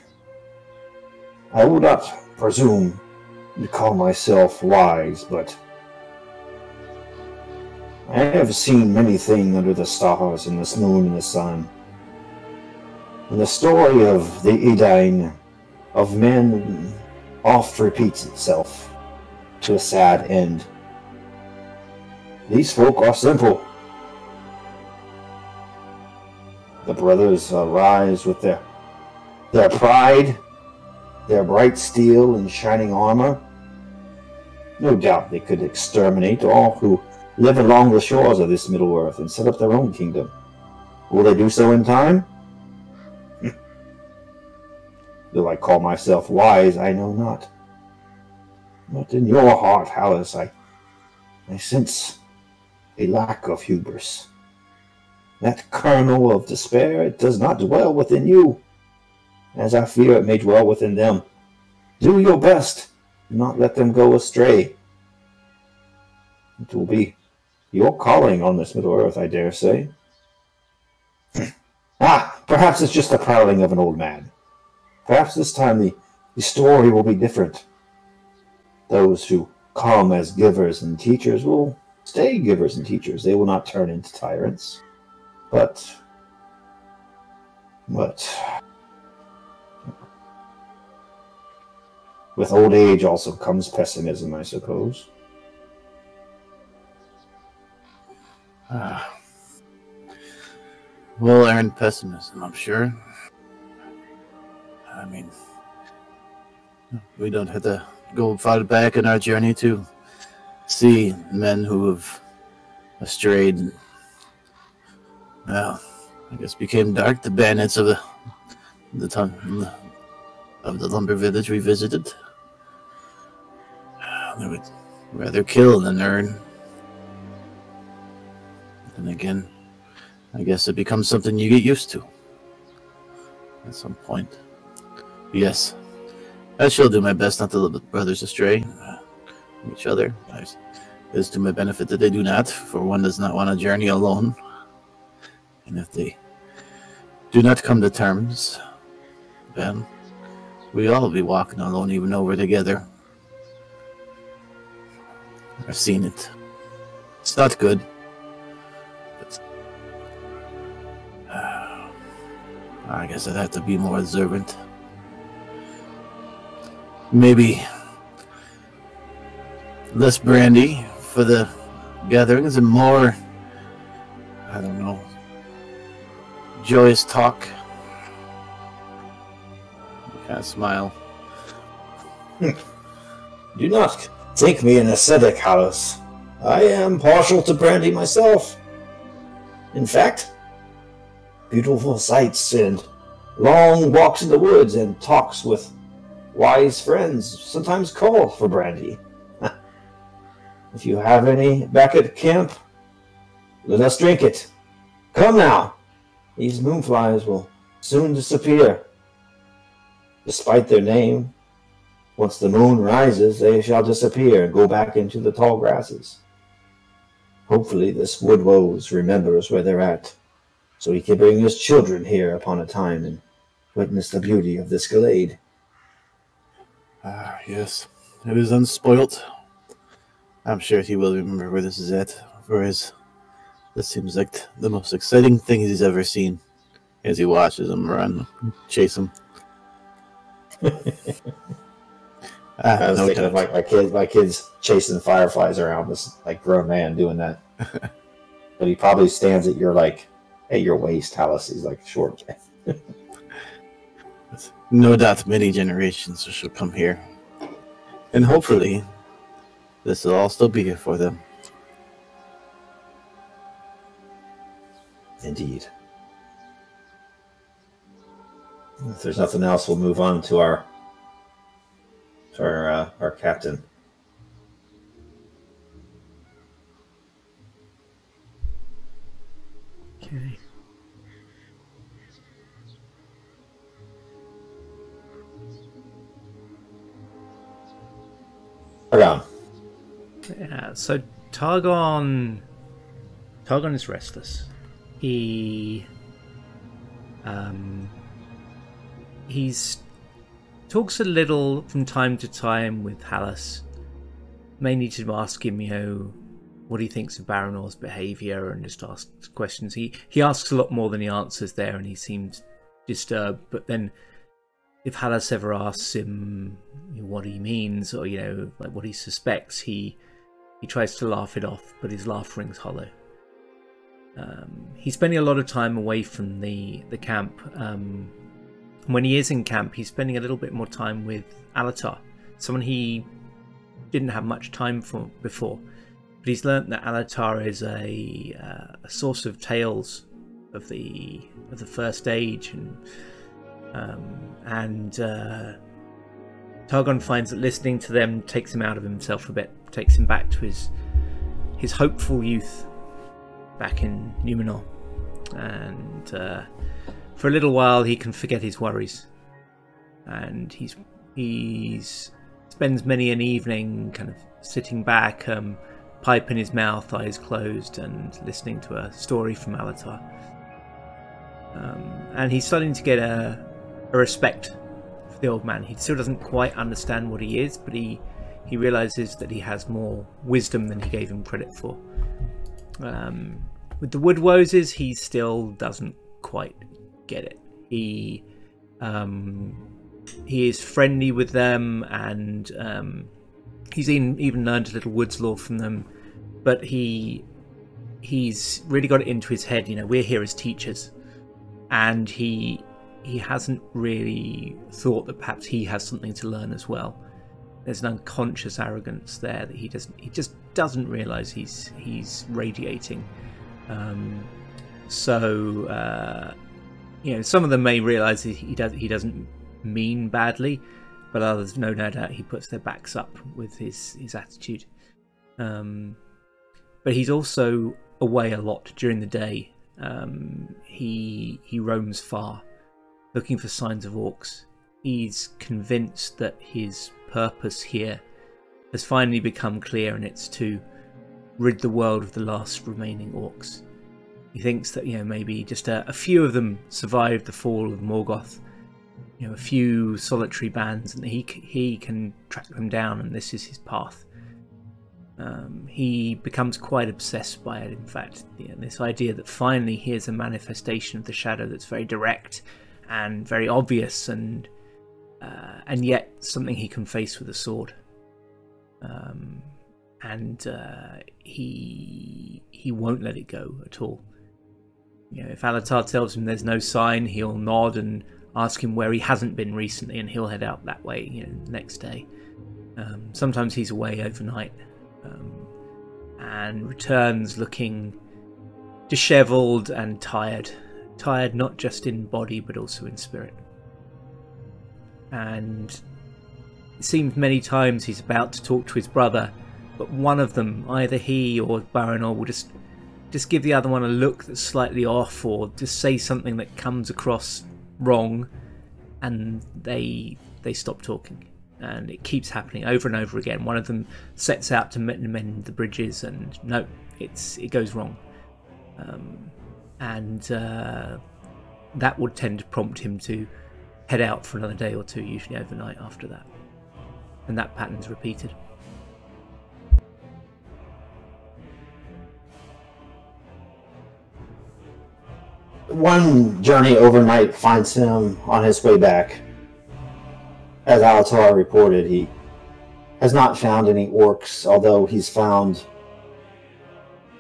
I will not presume to call myself wise, but I have seen many things under the stars and this moon and the sun. And the story of the Edain of men oft repeats itself to a sad end. These folk are simple. The brothers rise with their pride, their bright steel and shining armor. No doubt they could exterminate all who live along the shores of this Middle Earth and set up their own kingdom. Will they do so in time? Though I call myself wise, I know not. But in your heart, Hallas, I sense a lack of hubris. That kernel of despair, it does not dwell within you, as I fear it may dwell within them. Do your best, and not let them go astray. It will be your calling on this Middle Earth, I dare say. Perhaps it's just the prattling of an old man. Perhaps this time the story will be different. Those who come as givers and teachers will stay givers and teachers. They will not turn into tyrants. But with old age also comes pessimism, I suppose. Well-earned pessimism, I'm sure. I mean, we don't have to go far back in our journey to see men who have strayed. Well, I guess became dark. The bandits of the lumber village we visited. They would rather kill than earn. And again, I guess it becomes something you get used to at some point. Yes, I shall do my best not to lead the brothers astray. each other. It is to my benefit that they do not, for one does not want to journey alone. And if they do not come to terms, then we all be walking alone, even though we're together. I've seen it. It's not good. But, I guess I'd have to be more observant. Maybe less brandy for the gatherings and more, I don't know, joyous talk. Kind of smile. Do not think me an ascetic, Hallas. I am partial to brandy myself. In fact, beautiful sights and long walks in the woods and talks with wise friends sometimes call for brandy. If you have any back at camp, let us drink it. Come now. These moonflies will soon disappear. Despite their name, once the moon rises, they shall disappear and go back into the tall grasses. Hopefully this Wood-wose remembers where they're at, so he can bring his children here upon a time and witness the beauty of this glade. Ah, yes. It is unspoilt. I'm sure he will remember where this is at, this seems like the most exciting thing he's ever seen, as he watches them run, chase him. I was thinking of my kids chasing fireflies around this like grown man doing that. But he probably stands at your waist, Hallas. He's like short. No doubt many generations shall come here. And hopefully this will all still be here for them. Indeed. If there's nothing else, we'll move on to our captain. Okay. Targon. Yeah, so Targon is restless. He's talks a little from time to time with Hallas, mainly to ask him, what he thinks of Baranor's behaviour, and just asks questions. He asks a lot more than he answers there, and he seems disturbed. But then, if Hallas ever asks him what he means, or like what he suspects, he tries to laugh it off, but his laugh rings hollow. He's spending a lot of time away from the camp. When he is in camp, he's spending a little bit more time with Alatar, someone he didn't have much time for before. But he's learnt that Alatar is a source of tales of the First Age, and Targon finds that listening to them takes him out of himself a bit, takes him back to his hopeful youth back in Numenor, and for a little while he can forget his worries, and he spends many an evening kind of sitting back, pipe in his mouth, eyes closed, and listening to a story from Alatar. And he's starting to get a respect for the old man. He still doesn't quite understand what he is, but he realizes that he has more wisdom than he gave him credit for. With the Wood-woses, he still doesn't quite get it. He is friendly with them, and he's even learned a little woods lore from them, but he's really got it into his head, we're here as teachers, and he hasn't really thought that perhaps he has something to learn as well. There's an unconscious arrogance there that he just doesn't realize he's radiating. Some of them may realize he doesn't mean badly, but others, no doubt, he puts their backs up with his attitude. But he's also away a lot during the day. He roams far, looking for signs of orcs. He's convinced that his purpose here has finally become clear, and it's to rid the world of the last remaining orcs. He thinks that, you know, maybe just a few of them survived the fall of Morgoth, you know, a few solitary bands, and he can track them down, and this is his path. He becomes quite obsessed by it, in fact. You know, this idea that finally here's a manifestation of the shadow that's very direct and very obvious, and yet something he can face with a sword. He won't let it go at all. You know, if Alatar tells him there's no sign, he'll nod and ask him where he hasn't been recently, and he'll head out that way, you know, the next day. Sometimes he's away overnight, and returns looking dishevelled and tired. Tired not just in body but also in spirit. And it seems many times he's about to talk to his brother, but one of them, either he or Baranor, will just give the other one a look that's slightly off, or just say something that comes across wrong, and they stop talking. And it keeps happening over and over again. One of them sets out to mend the bridges, and no, it goes wrong. That would tend to prompt him to head out for another day or two, usually overnight after that. And that pattern's repeated. One journey overnight finds him on his way back. As Alatar reported, he has not found any orcs, although he's found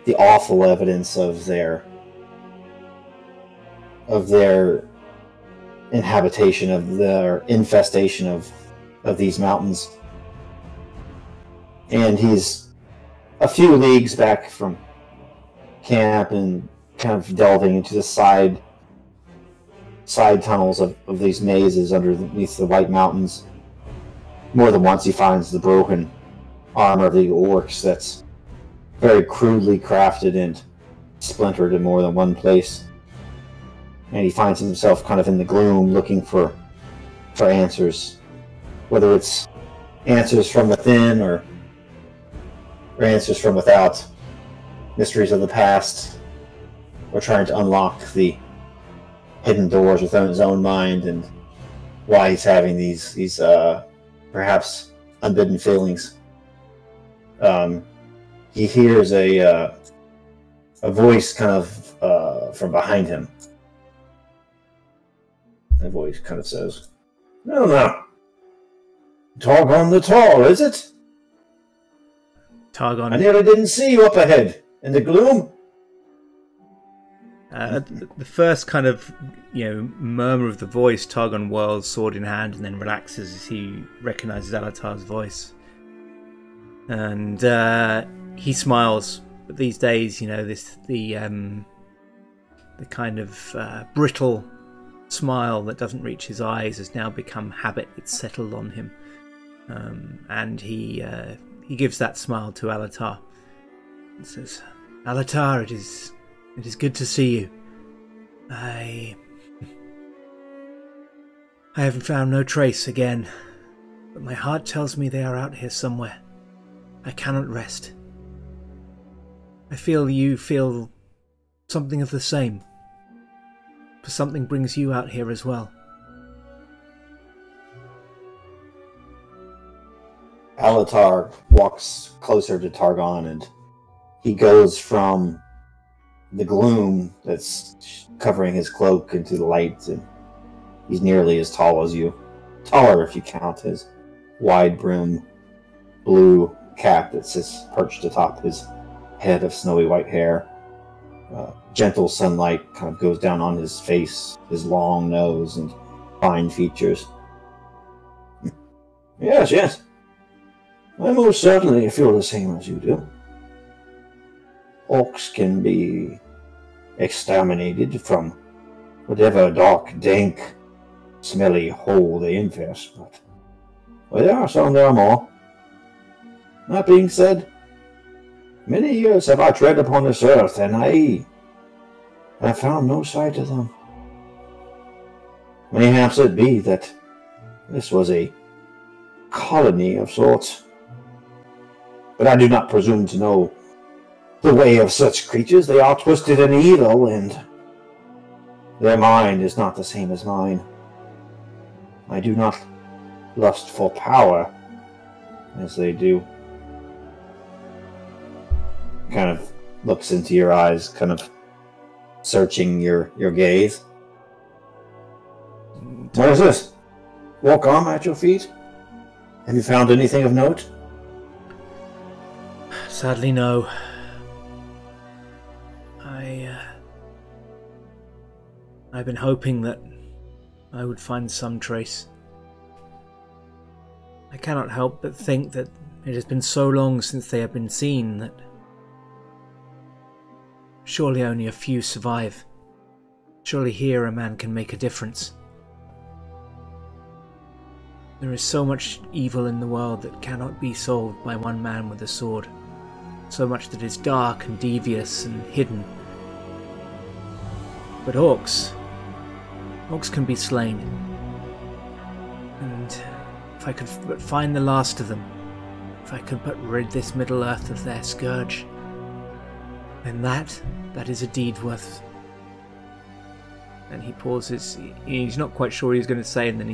the awful evidence of their inhabitation, of their infestation of these mountains. And he's a few leagues back from camp and kind of delving into the side tunnels of these mazes underneath the White Mountains. More than once he finds the broken armor of the orcs that's very crudely crafted and splintered in more than one place. And he finds himself kind of in the gloom looking for answers. Whether it's answers from within or answers from without. Mysteries of the past. Or trying to unlock the hidden doors within his own mind, and why he's having these perhaps unbidden feelings. He hears a voice kind of from behind him. The voice kind of says, "No, no. Targon the Tall, is it? Targon. I nearly didn't see you up ahead in the gloom." The first kind of, you know, murmur of the voice, Targon whirls, sword in hand, and then relaxes as he recognises Alatar's voice. And he smiles. But these days, you know, the kind of brittle smile that doesn't reach his eyes has now become habit. It's settled on him, and he gives that smile to Alatar and says, "Alatar, it is good to see you. I haven't found no trace again, but my heart tells me they are out here somewhere. I cannot rest. I feel you feel something of the same, for something brings you out here as well." Alatar walks closer to Targon, and he goes from the gloom that's covering his cloak into the light, and he's nearly as tall as you. Taller if you count his wide brim blue cap that sits perched atop his head of snowy white hair. Gentle sunlight kind of goes down on his face, his long nose and fine features. Yes. I most certainly feel the same as you do. Orcs can be exterminated from whatever dark, dank, smelly hole they infest, but there are some there are more. That being said, many years have I tread upon this earth, and I have found no sight of them. Mayhaps it be that this was a colony of sorts, but I do not presume to know the way of such creatures. They are twisted and evil, and their mind is not the same as mine. I do not lust for power as they do. Kind of looks into your eyes, kind of searching your gaze. What is this? Walk on at your feet? Have you found anything of note? Sadly, no. I've been hoping that I would find some trace. I cannot help but think that it has been so long since they have been seen that surely only a few survive. Surely here a man can make a difference. There is so much evil in the world that cannot be solved by one man with a sword. So much that is dark and devious and hidden. But orcs can be slain. And if I could but find the last of them, if I could but rid this Middle Earth of their scourge, then that is a deed worth. And he pauses. He's not quite sure what he's going to say, and then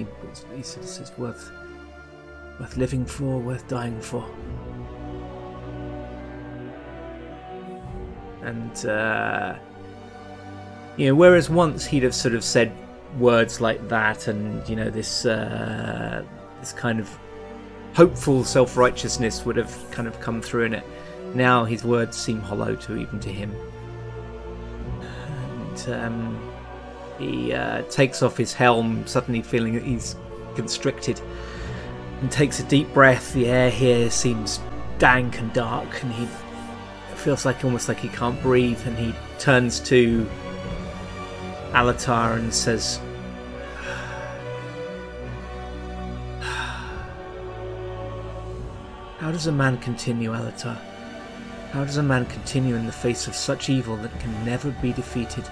he says, worth living for, worth dying for. And whereas once he'd have sort of said words like that, and this kind of hopeful self-righteousness would have kind of come through in it. Now his words seem hollow even to him. And he takes off his helm, suddenly feeling that he's constricted, and takes a deep breath. The air here seems dank and dark, and he feels almost like he can't breathe, and he turns to Alatar and says, "How does a man continue, Alatar? How does a man continue in the face of such evil that can never be defeated?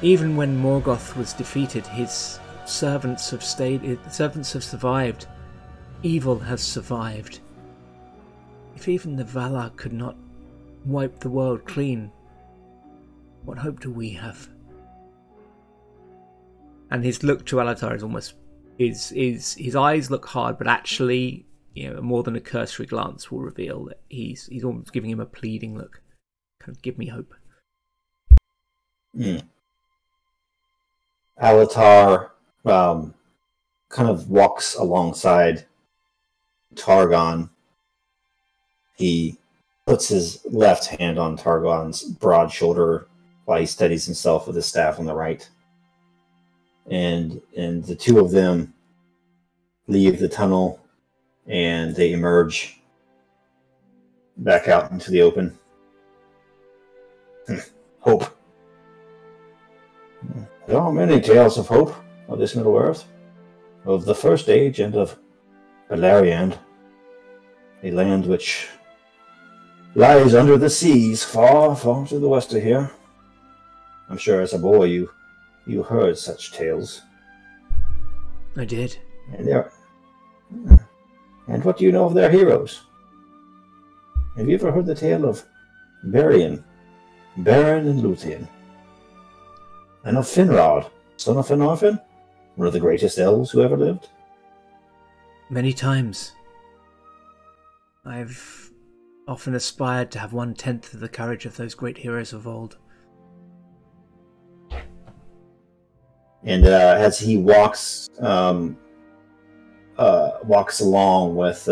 Even when Morgoth was defeated, his servants have survived. Evil has survived. If even the Valar could not wipe the world clean, what hope do we have?" And his look to Alatar is almost his eyes look hard, but actually, more than a cursory glance will reveal that he's almost giving him a pleading look. Kind of, give me hope. Alatar kind of walks alongside Targon. He puts his left hand on Targon's broad shoulder while he steadies himself with his staff on the right. And the two of them leave the tunnel, and they emerge back out into the open. Hope. There are many tales of hope of this Middle Earth, of the First Age, and of Beleriand, a land which lies under the seas, far, far to the west of here. I'm sure as a boy you heard such tales. I did. And what do you know of their heroes? Have you ever heard the tale of Baran and Luthien? And of Finrod, son of Finarfin, one of the greatest elves who ever lived? Many times. I've often aspired to have 1/10 of the courage of those great heroes of old. And as he walks along with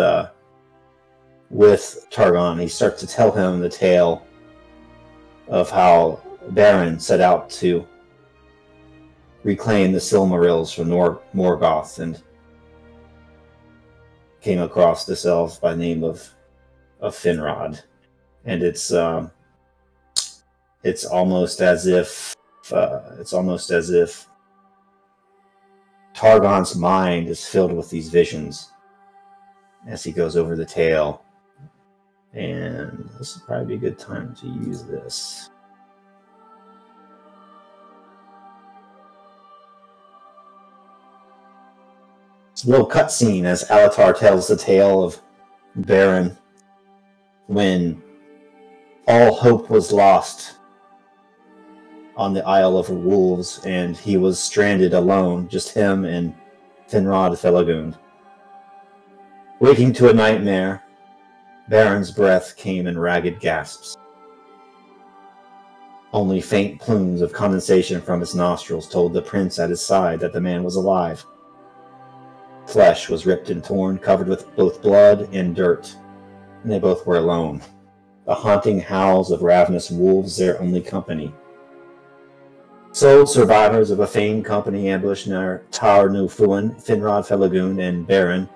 Targon, he starts to tell him the tale of how Baran set out to reclaim the Silmarils from Morgoth and came across this elf by the name of Finrod. And it's almost as if Targon's mind is filled with these visions as he goes over the tale. And this would probably be a good time to use this. It's a little cutscene as Alatar tells the tale of Baran when all hope was lost on the Isle of Wolves, and he was stranded alone, just him and Finrod Felagund. Waking to a nightmare, Baron's breath came in ragged gasps. Only faint plumes of condensation from his nostrils told the prince at his side that the man was alive. Flesh was ripped and torn, covered with both blood and dirt, and they both were alone. The haunting howls of ravenous wolves their only company. Sole survivors of a famed company ambushed near Tar Nufuan, Finrod Felagund and Baron,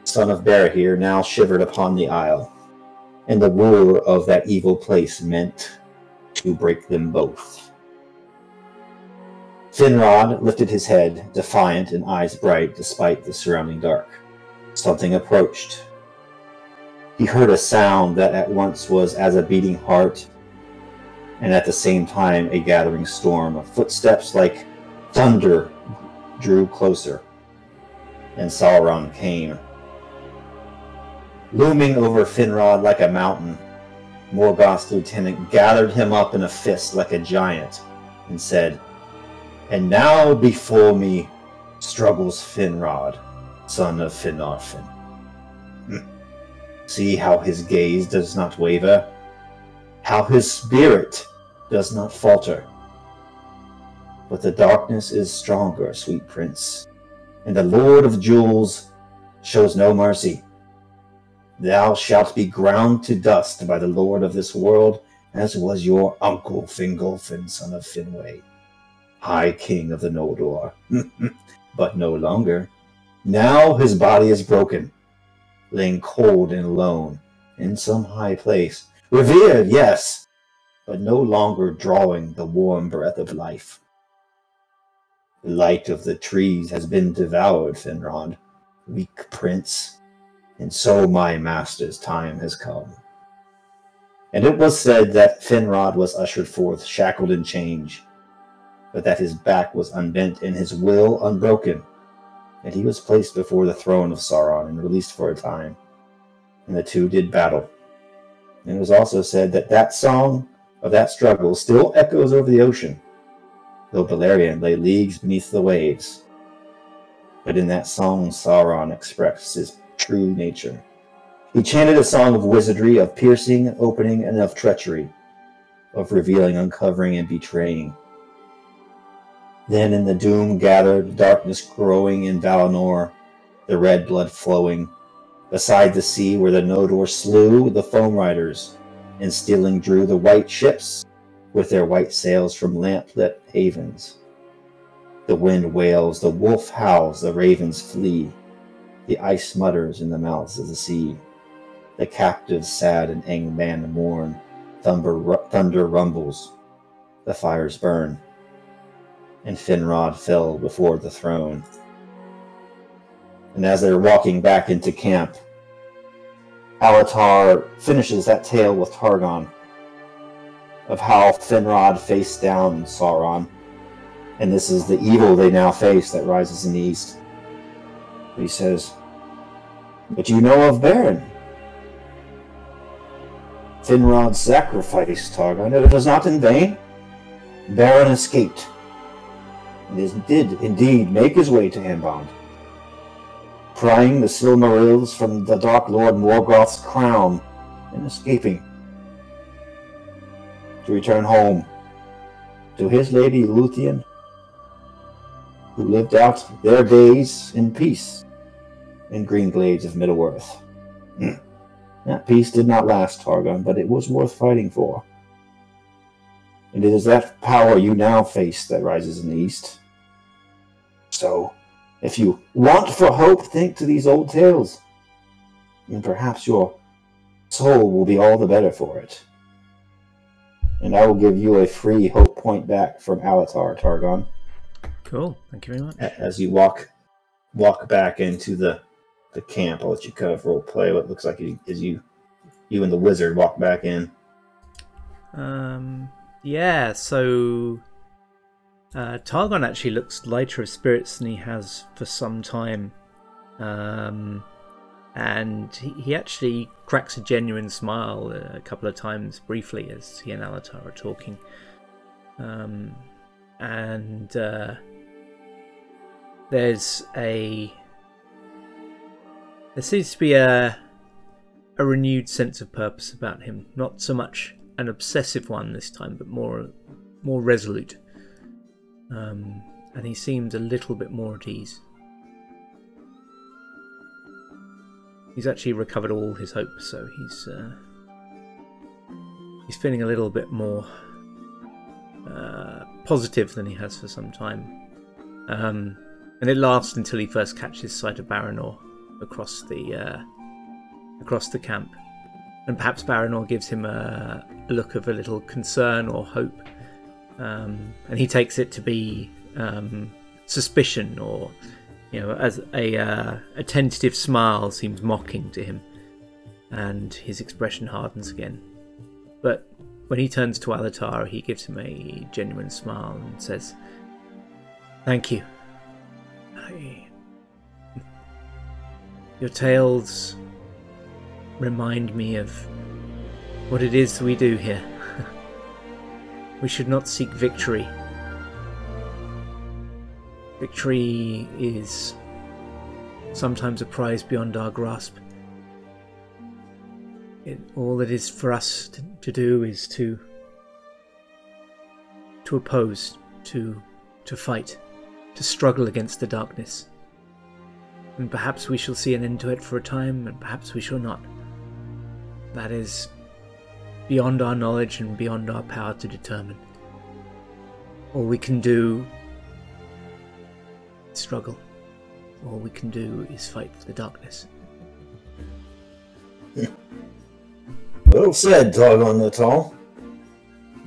son of Barahir, now shivered upon the isle, and the lure of that evil place meant to break them both. Finrod lifted his head, defiant and eyes bright despite the surrounding dark. Something approached. He heard a sound that at once was as a beating heart, and at the same time a gathering storm. Footsteps like thunder drew closer, and Sauron came. Looming over Finrod like a mountain, Morgoth's lieutenant gathered him up in a fist like a giant, and said, "And now before me struggles Finrod, son of Finarfin. See how his gaze does not waver, how his spirit does not falter. But the darkness is stronger, sweet prince, and the Lord of Jewels shows no mercy. Thou shalt be ground to dust by the Lord of this world, as was your uncle Fingolfin, son of Finwë, High King of the Noldor. But no longer. Now his body is broken, laying cold and alone in some high place. Revered, yes, but no longer drawing the warm breath of life. The light of the trees has been devoured, Finrod, weak prince, and so my master's time has come." And it was said that Finrod was ushered forth, shackled in chains, but that his back was unbent and his will unbroken, and he was placed before the throne of Sauron and released for a time, and the two did battle. And it was also said that that song of that struggle still echoes over the ocean, though Beleriand lay leagues beneath the waves. But in that song Sauron expressed his true nature. He chanted a song of wizardry, of piercing, opening, and of treachery, of revealing, uncovering, and betraying. Then in the doom gathered, darkness growing in Baranor, the red blood flowing, beside the sea where the Noldor slew the foam riders, and stealing drew the white ships with their white sails from lamp-lit havens. The wind wails, the wolf howls, the ravens flee, the ice mutters in the mouths of the sea. The captives sad and Angband mourn, thunder rumbles, the fires burn, and Finrod fell before the throne. And as they're walking back into camp, Alatar finishes that tale with Targon of how Finrod faced down Sauron, and this is the evil they now face that rises in the east. He says, "But you know of Baron. Finrod's sacrifice, Targon, it was not in vain. Baron escaped, and did indeed make his way to Hambond, prying the Silmarils from the Dark Lord Morgoth's crown, and escaping to return home to his lady Luthien, who lived out their days in peace in green glades of Middle-earth. That peace did not last, Targon, but it was worth fighting for. And it is that power you now face that rises in the east. So, if you want for hope, think to these old tales, and perhaps your soul will be all the better for it. And I will give you a free hope point back from Alatar, Targon." Cool, thank you very much. As you walk back into the camp, I'll let you kind of role play what it looks like as you and the wizard walk back in. Yeah, so Targon actually looks lighter of spirits than he has for some time. And he actually cracks a genuine smile a couple of times briefly as he and Alatar are talking. There seems to be a renewed sense of purpose about him. Not so much an obsessive one this time, but more resolute. And he seems a little bit more at ease. He's actually recovered all his hope, so he's feeling a little bit more positive than he has for some time. And it lasts until he first catches sight of Baranor across the camp, and perhaps Baranor gives him a look of a little concern or hope, and he takes it to be suspicion, or as a tentative smile seems mocking to him, and his expression hardens again. But when he turns to Alatar, he gives him a genuine smile and says, "Thank you. Your tales remind me of what it is we do here. We should not seek victory. Victory is sometimes a prize beyond our grasp. All it is for us to do is to oppose, to fight, to struggle against the darkness. And perhaps we shall see an end to it for a time, and perhaps we shall not. That is beyond our knowledge and beyond our power to determine. All we can do is struggle. All we can do is fight the darkness." Well said, Targon and Alatar.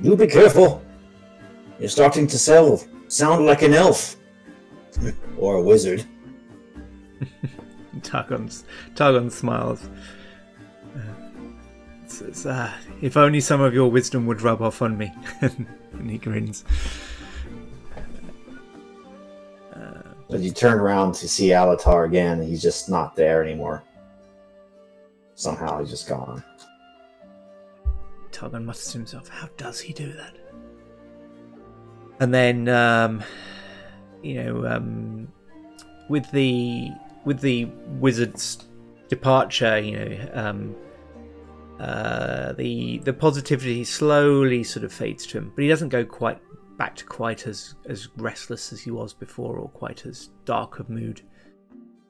You be careful. You're starting to sound like an elf. Or a wizard. Targon smiles. If only some of your wisdom would rub off on me. And he grins. But you turn around to see Alatar again, and he's just not there anymore. Somehow he's just gone. Targon mutters to himself, how does he do that? And then, with the wizard's departure, the positivity slowly sort of fades to him, but he doesn't go quite back to quite as restless as he was before, or quite as dark of mood.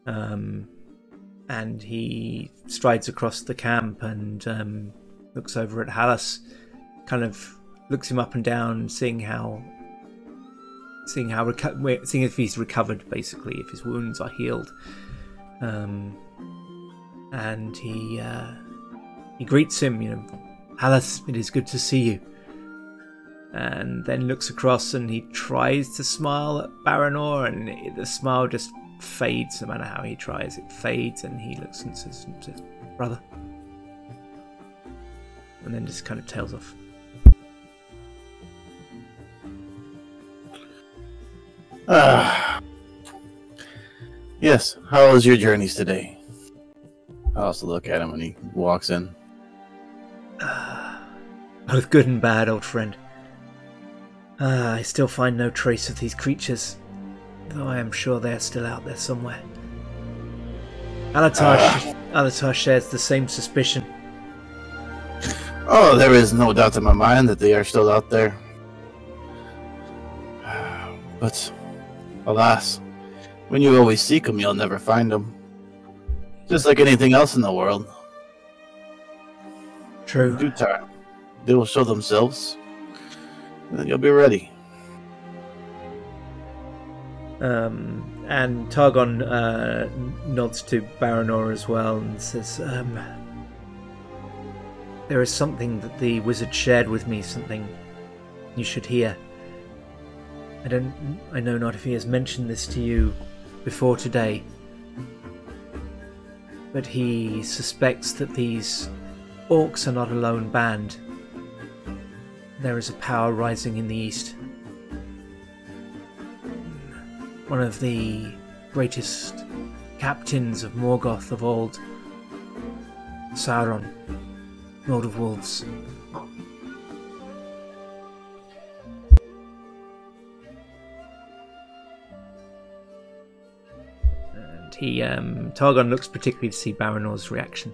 And he strides across the camp and looks over at Hallas, kind of looks him up and down, seeing if he's recovered, basically, if his wounds are healed. And he greets him, "Hallas, it is good to see you." And then looks across and he tries to smile at Baranor, and the smile just fades. No matter how he tries, it fades, and he looks and says, "Brother," and then just kind of tails off. Yes, how was your journeys today? I also look at him when he walks in. Both good and bad, old friend. I still find no trace of these creatures, though I am sure they are still out there somewhere. Alatar shares the same suspicion. Oh, there is no doubt in my mind that they are still out there. But, alas, when you always seek them, you'll never find them. Just like anything else in the world. True. In due time, they will show themselves, and then you'll be ready. And Targon nods to Baranor as well and says, there is something that the wizard shared with me, something you should hear. I know not if he has mentioned this to you before today, but he suspects that these orcs are not a lone band. There is a power rising in the east. One of the greatest captains of Morgoth of old Sauron, Lord of Wolves. And Targon looks particularly to see Baranor's reaction.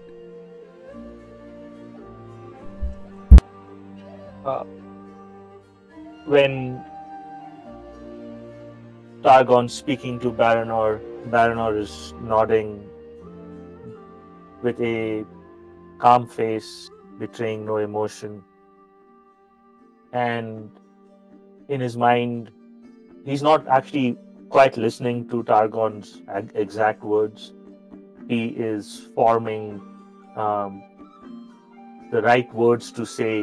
When Targon speaking to Baranor, Baranor is nodding with a calm face, betraying no emotion. And in his mind, he's not actually quite listening to Targon's exact words. He is forming the right words to say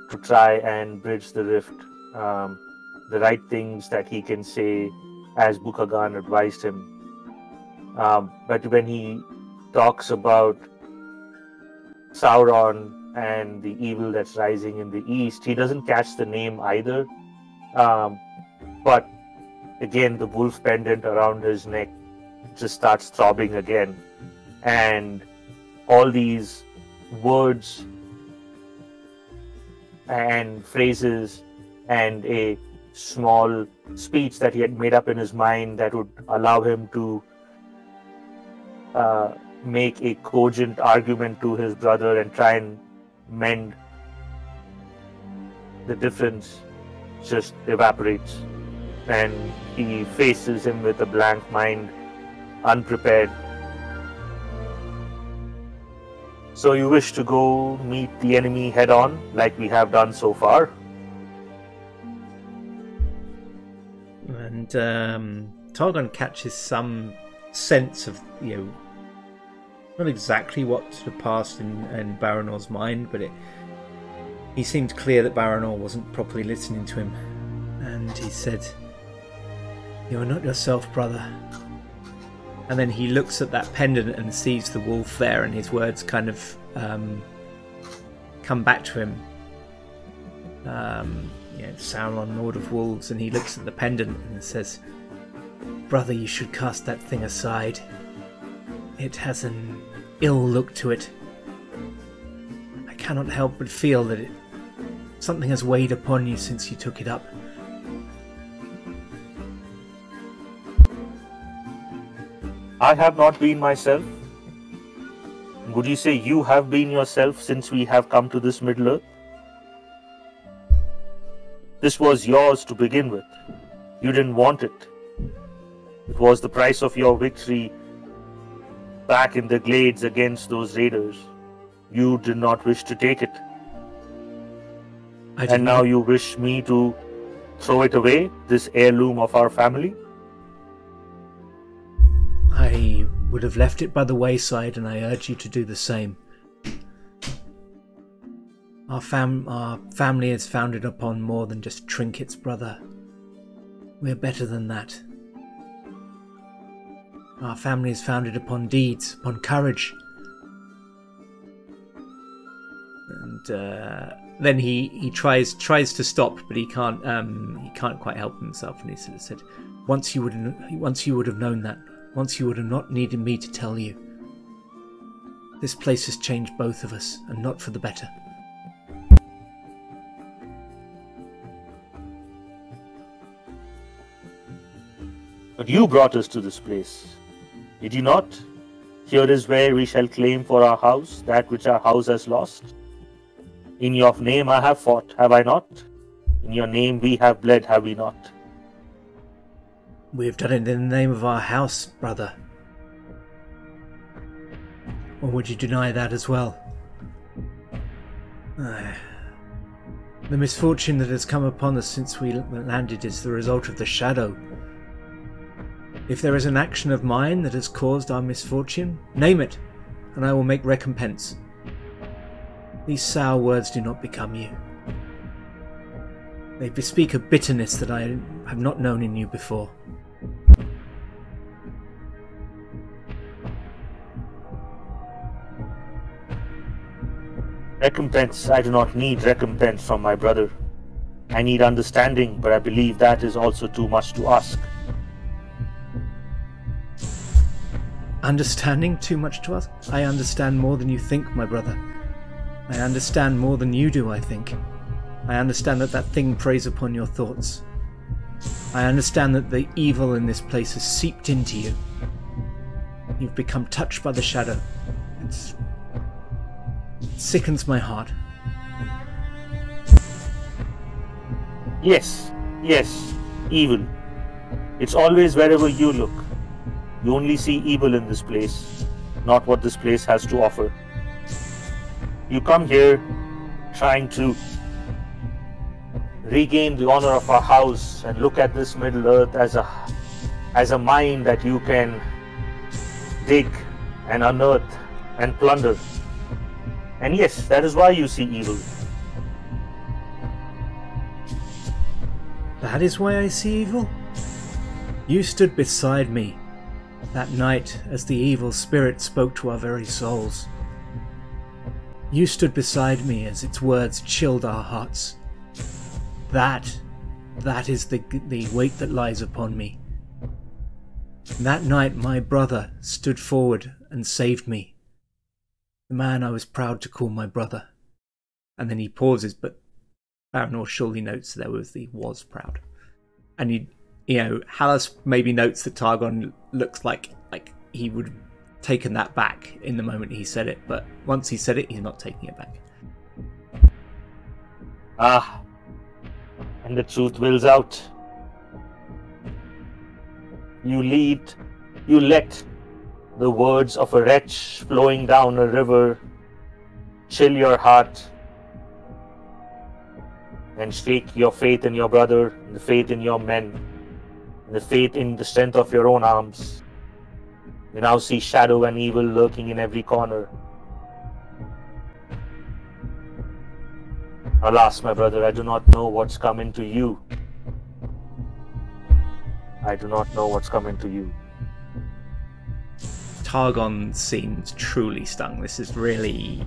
to try and bridge the rift. The right things that he can say as Buka-gan advised him. But when he talks about Sauron and the evil that's rising in the east, he doesn't catch the name either. But again, the wolf pendant around his neck just starts throbbing again. And all these words and phrases and a small speech that he had made up in his mind that would allow him to make a cogent argument to his brother and try and mend the difference just evaporates, and he faces him with a blank mind, unprepared. So you wish to go meet the enemy head on, like we have done so far? And Targon catches some sense of, not exactly what sort of passed in Baranor's mind, but he seemed clear that Baranor wasn't properly listening to him. And he said, "You are not yourself, brother." And then he looks at that pendant and sees the wolf there, and his words kind of come back to him. Sauron, Lord of Wolves, and he looks at the pendant and says, "Brother, you should cast that thing aside. It has an ill look to it. I cannot help but feel that something has weighed upon you since you took it up." I have not been myself. Would you say you have been yourself since we have come to this Middle-earth? This was yours to begin with. You didn't want it. It was the price of your victory back in the glades against those raiders. You did not wish to take it. And now you wish me to throw it away, this heirloom of our family? I would have left it by the wayside, and I urge you to do the same. Our family is founded upon more than just trinkets, brother. We're better than that. Our family is founded upon deeds, upon courage. And then he tries to stop, but he can't quite help himself. And he sort of said, once you would have known that. Once you would have not needed me to tell you. This place has changed both of us, and not for the better. But you brought us to this place, did you not? Here is where we shall claim for our house that which our house has lost. In your name I have fought, have I not? In your name we have bled, have we not? We have done it in the name of our house, brother. Or would you deny that as well? The misfortune that has come upon us since we landed is the result of the shadow. If there is an action of mine that has caused our misfortune, name it, and I will make recompense. These sour words do not become you. They bespeak a bitterness that I have not known in you before. Recompense? I do not need recompense from my brother. I need understanding, but I believe that is also too much to ask. Understanding too much to us? I understand more than you think, my brother. I understand more than you do, I think. I understand that that thing preys upon your thoughts. I understand that the evil in this place has seeped into you. You've become touched by the shadow. It sickens my heart. Yes, evil. It's always wherever you look. You only see evil in this place, not what this place has to offer. You come here trying to regain the honor of our house and look at this Middle Earth as a mine that you can dig and unearth and plunder. And yes, that is why you see evil. That is why I see evil? You stood beside me that night as the evil spirit spoke to our very souls. You stood beside me as its words chilled our hearts. That is the weight that lies upon me. That night my brother stood forward and saved me. The man I was proud to call my brother. And then he pauses, but Baranor surely notes there was the was proud. And you know, Hallas maybe notes that Targon looks like he would have taken that back in the moment he said it, but once he said it, he's not taking it back. And the truth wills out. You let the words of a wretch flowing down a river chill your heart and shake your faith in your brother, the faith in your men, and the faith in the strength of your own arms. You now see shadow and evil lurking in every corner. Alas, my brother, I do not know what's coming to you. I do not know what's coming to you. Targon seems truly stung. This is really...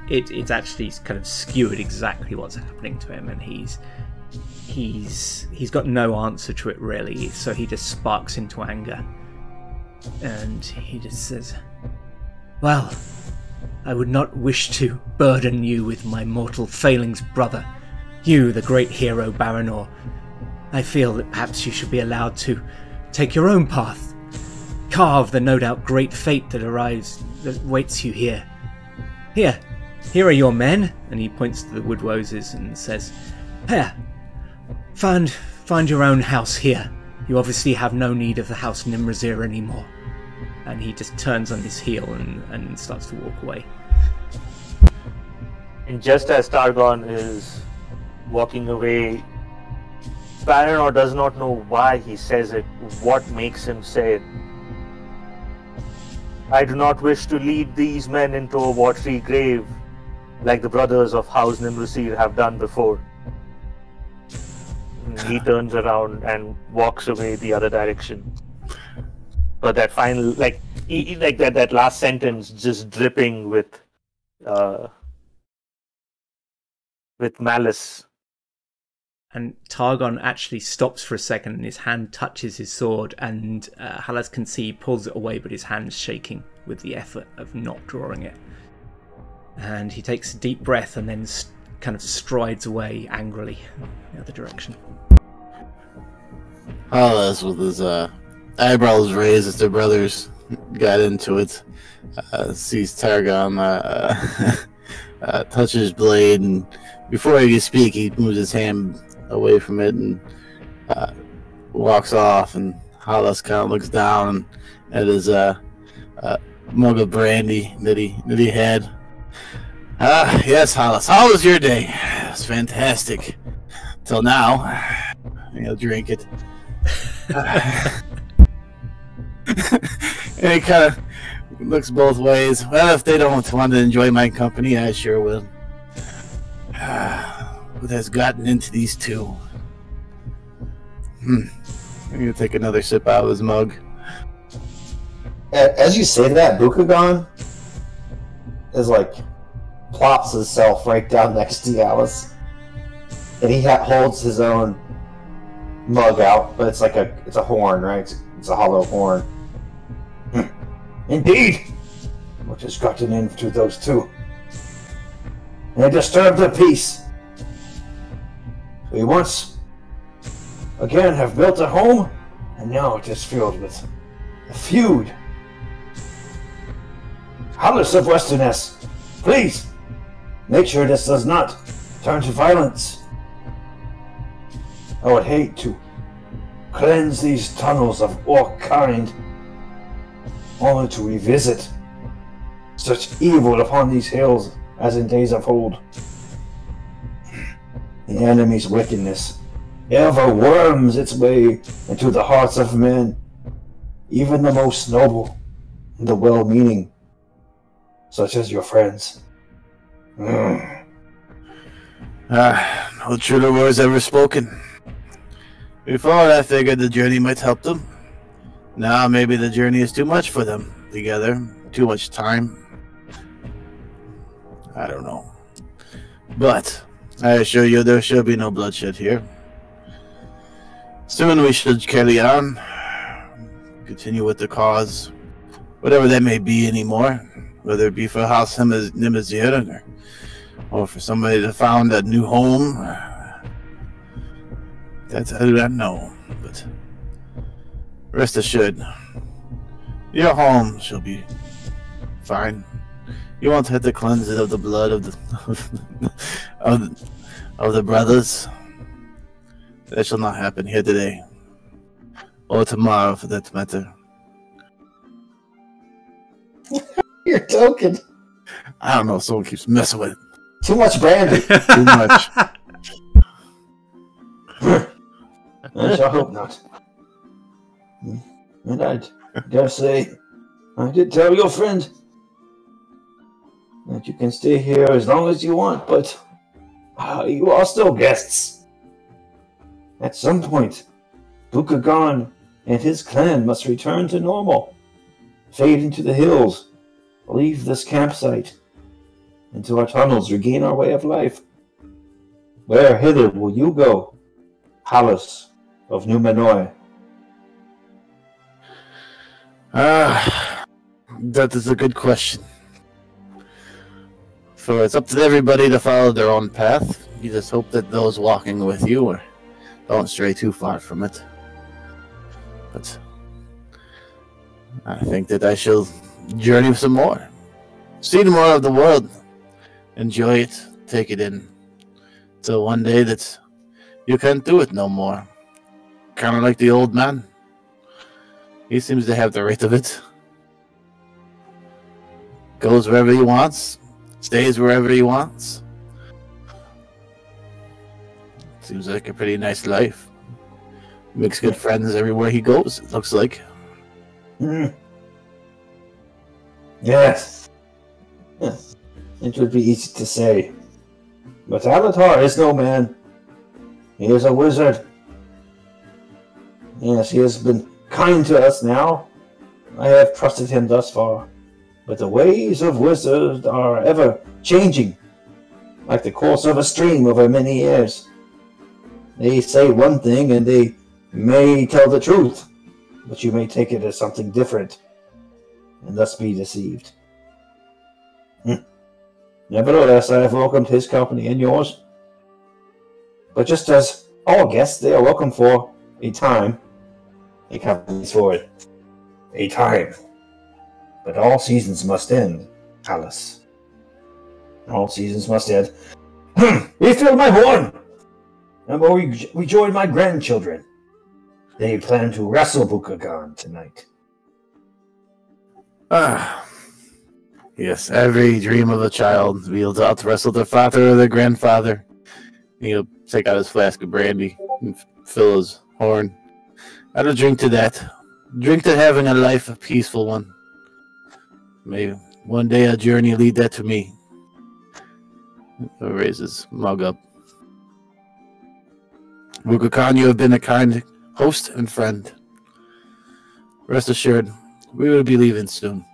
It's actually kind of skewered exactly what's happening to him, and he's got no answer to it really, so he just sparks into anger. And he just says, "Well, I would not wish to burden you with my mortal failings, brother. You, the great hero Baranor. I feel that perhaps you should be allowed to take your own path. Carve the no doubt great fate that waits you here. Here are your men," and he points to the Wood-woses and says, "Here, find your own house here. You obviously have no need of the house Nimruzir anymore." And he just turns on his heel and starts to walk away. And just as Targon is walking away, Baranor does not know why he says it, what makes him say it. "I do not wish to lead these men into a watery grave like the brothers of House Nimruzir have done before." And he turns around and walks away the other direction. But that final, that last sentence just dripping with malice. And Targon actually stops for a second and his hand touches his sword, and Hallas can see he pulls it away, but his hand's shaking with the effort of not drawing it. And he takes a deep breath and then kind of strides away angrily the other direction. Hallas, with his eyebrows raised as their brothers got into it, sees Targon touch his blade, and before he can speak, he moves his hand away from it and walks off. And Hallas kind of looks down at his mug of brandy that he had. Yes, Hallas, how was your day? It was fantastic. Till now. He'll drink it. And he kind of looks both ways. Well, if they don't want to enjoy my company, I sure will. What has gotten into these two? I'm gonna take another sip out of his mug. As you say that, Buka-gan is plops himself right down next to Hallas, and he holds his own mug out, but it's a horn, right? It's a hollow horn. Indeed, what has gotten into those two? They disturbed the peace. We once again have built a home, and now it is filled with a feud. Hallas of Westernesse, please, make sure this does not turn to violence. I would hate to cleanse these tunnels of orc kind, only to revisit such evil upon these hills as in days of old. The enemy's wickedness ever worms its way into the hearts of men, even the most noble and the well-meaning, such as your friends. No truer words ever spoken. Before I figured the journey might help them. Now maybe the journey is too much for them together. Too much time. I don't know. But I assure you there shall be no bloodshed here. Soon we should carry on. Continue with the cause. Whatever that may be anymore. Whether it be for House Nimruzir or for somebody to found a new home. That I do not know, but rest assured, your home shall be fine. You won't have to cleanse it of the blood of the of the brothers. That shall not happen here today, or tomorrow, for that matter. You're joking. I don't know. Someone keeps messing with it. Too much brandy. Too much. I shall hope not. And I dare say, I did tell your friend that you can stay here as long as you want, but you are still guests. At some point, Buka-gan and his clan must return to normal, fade into the hills, leave this campsite, into our tunnels, regain our way of life. Where hither will you go, Hallas of Numenor? That is a good question. So it's up to everybody to follow their own path. You just hope that those walking with you don't stray too far from it. But I think that I shall journey some more. See more of the world. Enjoy it. Take it in. Till one day that you can't do it no more. Kind of like the old man. He seems to have the right of it. Goes wherever he wants. Stays wherever he wants. Seems like a pretty nice life. Makes good friends everywhere he goes, it looks like. Yes. It would be easy to say. But Alatar is no man. He is a wizard. Yes, he has been kind to us now. I have trusted him thus far. But the ways of wizards are ever changing, like the course of a stream over many years. They say one thing and they may tell the truth, but you may take it as something different, and thus be deceived. Nevertheless, I have welcomed his company and yours. But just as all guests, they are welcome for a time. A company's for it. A time. But all seasons must end, Hallas. All seasons must end. Refill my horn! And will rejoin my grandchildren. They plan to wrestle Buka-gan tonight. Yes, every dream of a child to be able to out-wrestle their father or their grandfather. He'll take out his flask of brandy and fill his horn. I'll drink to that. Drink to having a life, a peaceful one. Maybe one day a journey lead that to me. He'll raise his mug up. Buka-gan, you have been a kind host and friend. Rest assured, we will be leaving soon.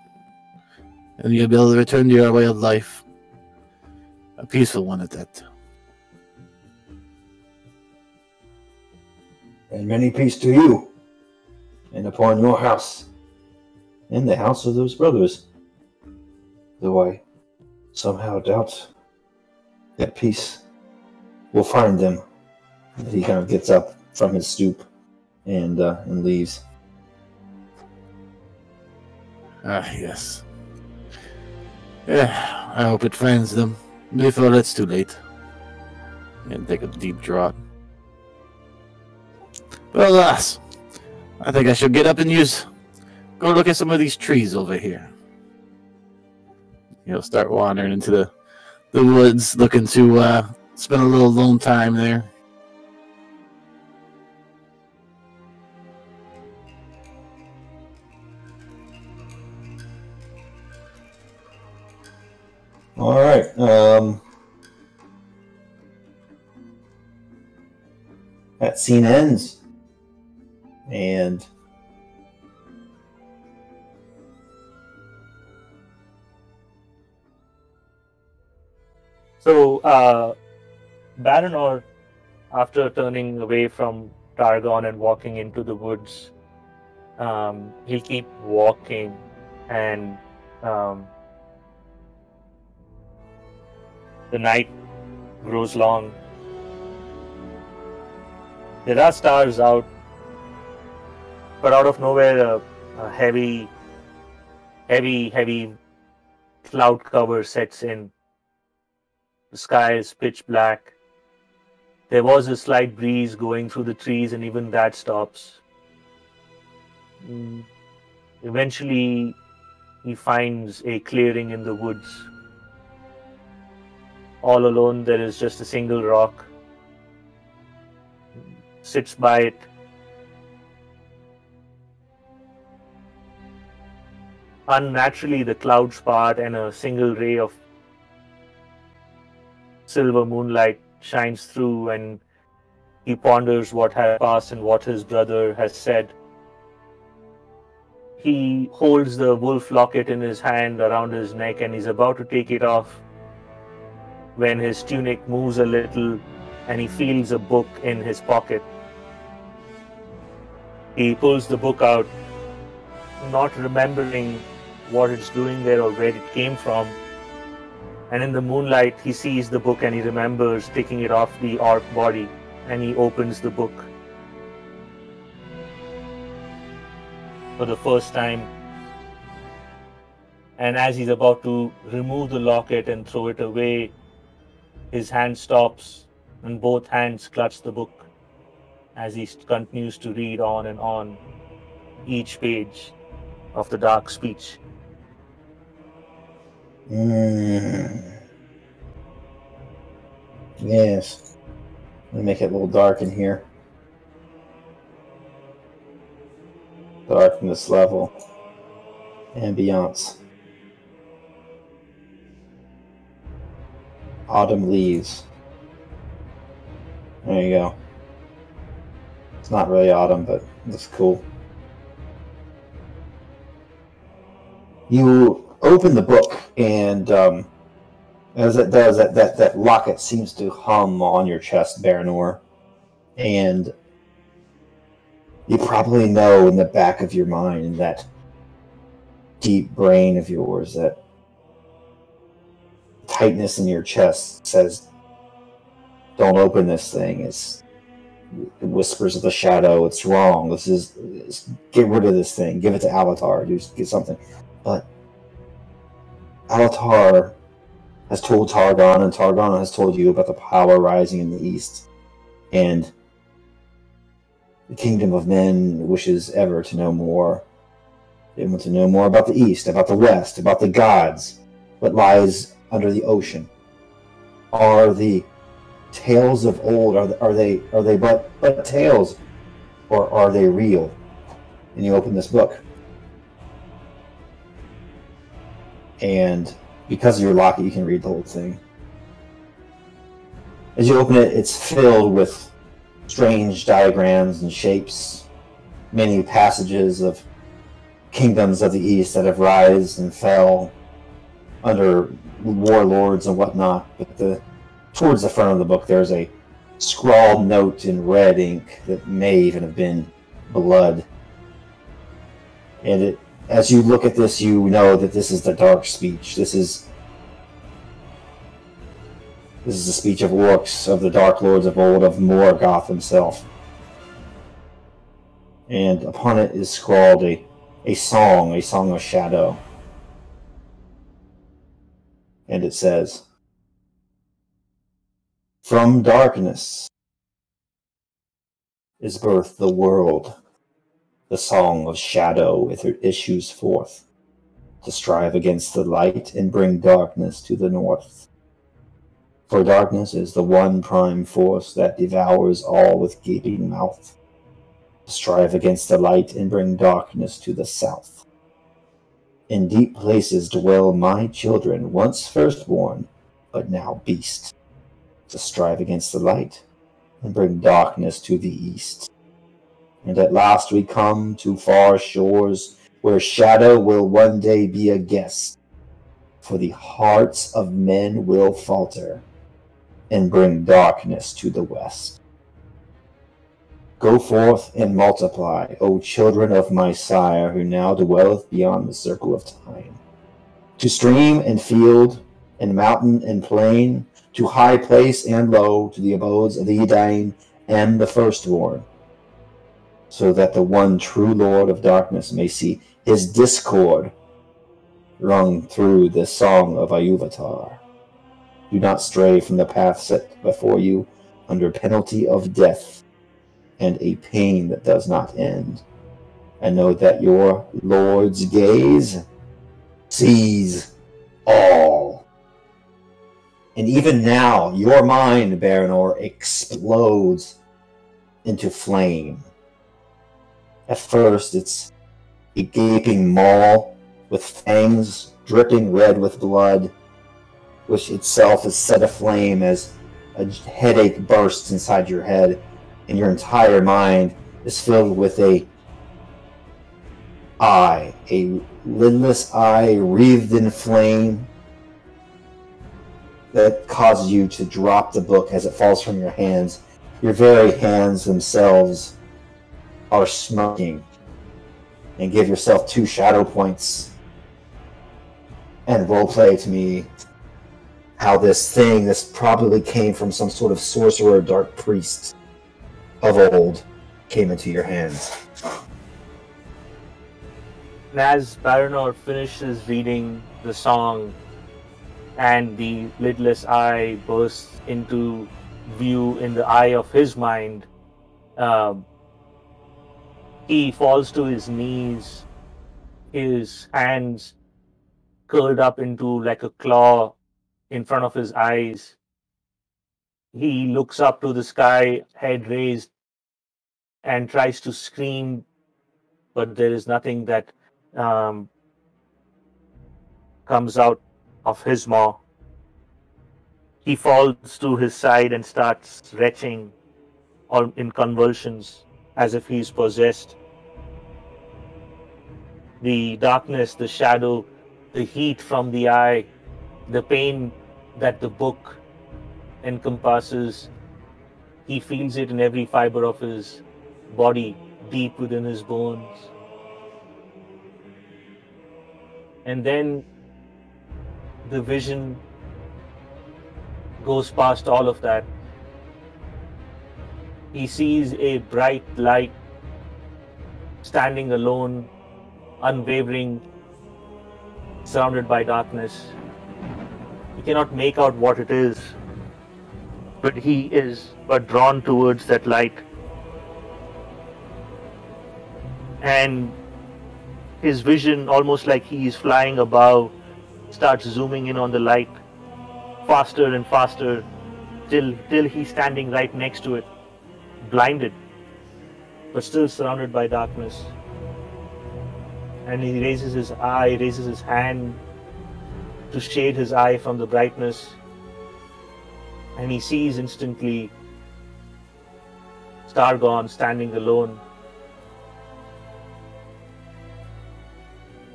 And you'll be able to return to your way of life. A peaceful one at that. And many peace to you, and upon your house. in the house of those brothers. Though I somehow doubt that peace will find them. He kind of gets up from his stoop and leaves. Yes. Yeah, I hope it finds them before it's too late. And take a deep draught. But alas, I think I should get up and go look at some of these trees over here. He'll start wandering into the woods, looking to spend a little alone time there. All right. That scene ends, and so Baranor, after turning away from Targon and walking into the woods, he'll keep walking, and the night grows long. There are stars out, but out of nowhere a heavy cloud cover sets in. The sky is pitch black. There was a slight breeze going through the trees, and even that stops. Eventually, he finds a clearing in the woods. All alone, there is just a single rock. Sits by it. Unnaturally, the clouds part and a single ray of silver moonlight shines through, and he ponders what has passed and what his brother has said. He holds the wolf locket in his hand around his neck, and he's about to take it off when his tunic moves a little and he feels a book in his pocket. He pulls the book out, not remembering what it's doing there or where it came from. And in the moonlight, he sees the book and he remembers taking it off the orc body, and he opens the book. For the first time. And as he's about to remove the locket and throw it away, his hand stops and both hands clutch the book as he continues to read on and on each page of the dark speech. Yes. Let me make it a little dark in here. Darkness level. Ambiance. Autumn leaves. There you go. It's not really autumn, but it's cool. You open the book, and as it does, that locket seems to hum on your chest, Baranor. And you probably know in the back of your mind, in that deep brain of yours, that tightness in your chest says, don't open this thing. It whispers of the shadow. It's wrong. Get rid of this thing. Give it to Alatar. Get something. But Alatar has told Targon, and Targon has told you about the power rising in the east. And the kingdom of men wishes ever to know more. They want to know more about the east, about the west, about the gods, what lies under the ocean. Are the tales of old, are they but tales, or are they real? And you open this book, and because of your locket, you can read the whole thing. As you open it, it's filled with strange diagrams and shapes, many passages of kingdoms of the east that have risen and fell under warlords and whatnot. But towards the front of the book, there's a scrawled note in red ink that may even have been blood. And as you look at this, you know that this is the dark speech. This is the speech of orcs, of the Dark Lords of old, of Morgoth himself. And upon it is scrawled a song of shadow. And it says, "From darkness is birthed the world. The song of shadow it issues forth, to strive against the light and bring darkness to the north. For darkness is the one prime force that devours all with gaping mouth, to strive against the light and bring darkness to the south. In deep places dwell my children, once firstborn, but now beast, to strive against the light and bring darkness to the east. And at last we come to far shores, where shadow will one day be a guest, for the hearts of men will falter and bring darkness to the west. Go forth and multiply, O children of my sire, who now dwelleth beyond the circle of time, to stream and field, and mountain and plain, to high place and low, to the abodes of the Edain and the firstborn, so that the one true Lord of darkness may see his discord rung through the song of Iluvatar. Do not stray from the path set before you under penalty of death and a pain that does not end. And know that your Lord's gaze sees all." And even now, your mind, Baranor, explodes into flame. At first, it's a gaping maw with fangs dripping red with blood, which itself is set aflame as a headache bursts inside your head, and your entire mind is filled with a lidless eye wreathed in flame that causes you to drop the book as it falls from your hands. Your very hands themselves are smoking. And give yourself 2 shadow points and roleplay to me how this probably came from some sort of sorcerer or dark priest of old came into your hands. And as Baranor finishes reading the song and the lidless eye bursts into view in the eye of his mind, he falls to his knees, his hands curled up into like a claw in front of his eyes. He looks up to the sky, head raised, and tries to scream, but there is nothing that comes out of his maw. He falls to his side and starts retching all in convulsions as if he's possessed. The darkness, the shadow, the heat from the eye, the pain that the book encompasses, he feels it in every fiber of his body, deep within his bones. And then the vision goes past all of that. He sees a bright light standing alone, unwavering, surrounded by darkness. He cannot make out what it is, but he is drawn towards that light. And his vision, almost like he is flying above, starts zooming in on the light faster and faster till he's standing right next to it, blinded, but still surrounded by darkness. And he raises his eye, raises his hand to shade his eye from the brightness, and he sees instantly Targon standing alone.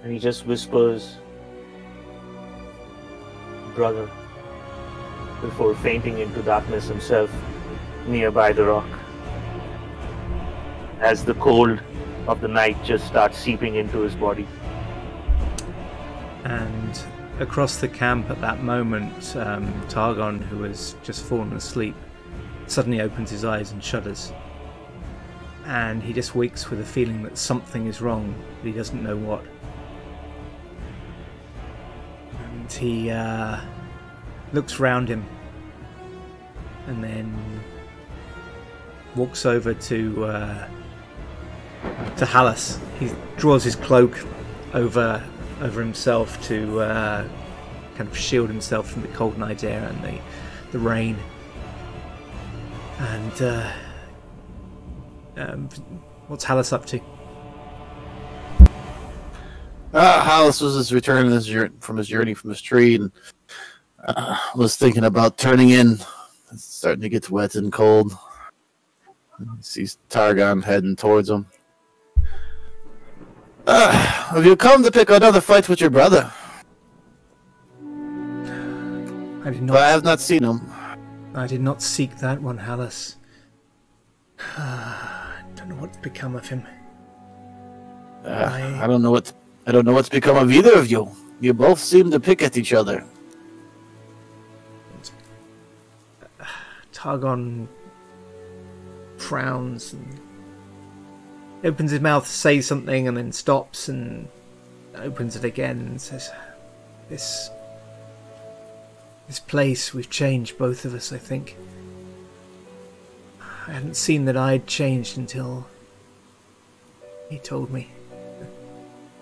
And he just whispers, "Brother," before fainting into darkness himself nearby the rock, as the cold of the night just starts seeping into his body. And across the camp at that moment, Targon, who has just fallen asleep, suddenly opens his eyes and shudders. And he just wakes with a feeling that something is wrong, but he doesn't know what. And he looks round him and then walks over to Hallas. He draws his cloak over himself to kind of shield himself from the cold night air and the rain. And what's Hallas up to? Hallas was just returning from his journey from his tree and was thinking about turning in. It's starting to get wet and cold. He sees Targon heading towards him. Have you come to pick another fight with your brother? I did not. But I have not seen him. I did not seek that one, Hallas. I don't know what's become of him. I don't know what's become of either of you. You both seem to pick at each other. Targon frowns and opens his mouth to say something and then stops and opens it again and says, This place, we've changed, both of us, I think. I hadn't seen that I'd changed until he told me.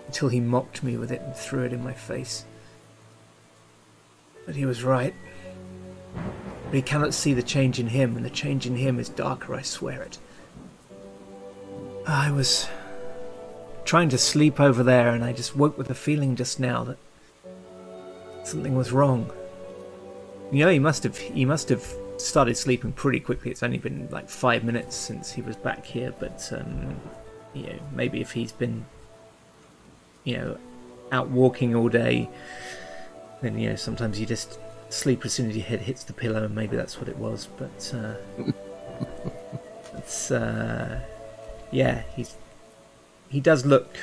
Until he mocked me with it and threw it in my face. But he was right. But he cannot see the change in him, and the change in him is darker, I swear it. I was trying to sleep over there, and I just woke with a feeling just now that something was wrong. You know, he must have started sleeping pretty quickly. It's only been like 5 minutes since he was back here, but you know, maybe if he's been, you know, out walking all day, then, you know, sometimes you just sleep as soon as your head hits the pillow, and maybe that's what it was. But it's yeah, he does look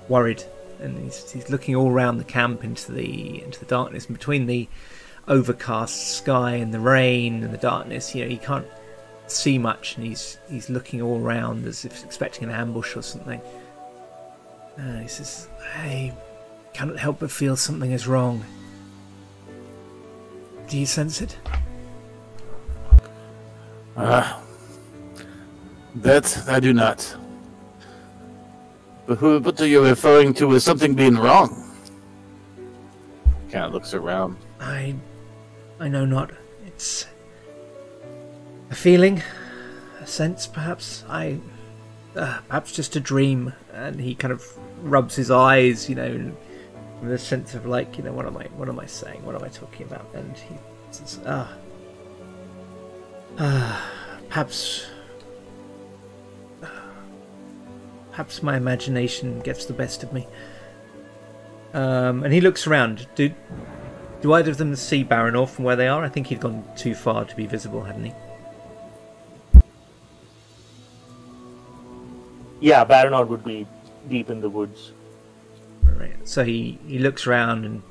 worried, and he's looking all around the camp into the darkness, and between the overcast sky and the rain and the darkness, you know, he can't see much, and he's looking all around as if expecting an ambush or something. He says, I cannot help but feel something is wrong. Do you sense it? That I do not. But what are you referring to as something being wrong? Kind of looks around. I know not. It's a feeling, a sense, perhaps. Perhaps just a dream. And he kind of rubs his eyes, you know, with a sense of like, you know, what am I saying? What am I talking about? And he says, perhaps my imagination gets the best of me. And he looks around. Do either of them see Baranor from where they are? I think he'd gone too far to be visible, hadn't he? Yeah, Baranor would be deep in the woods. Right. So he looks around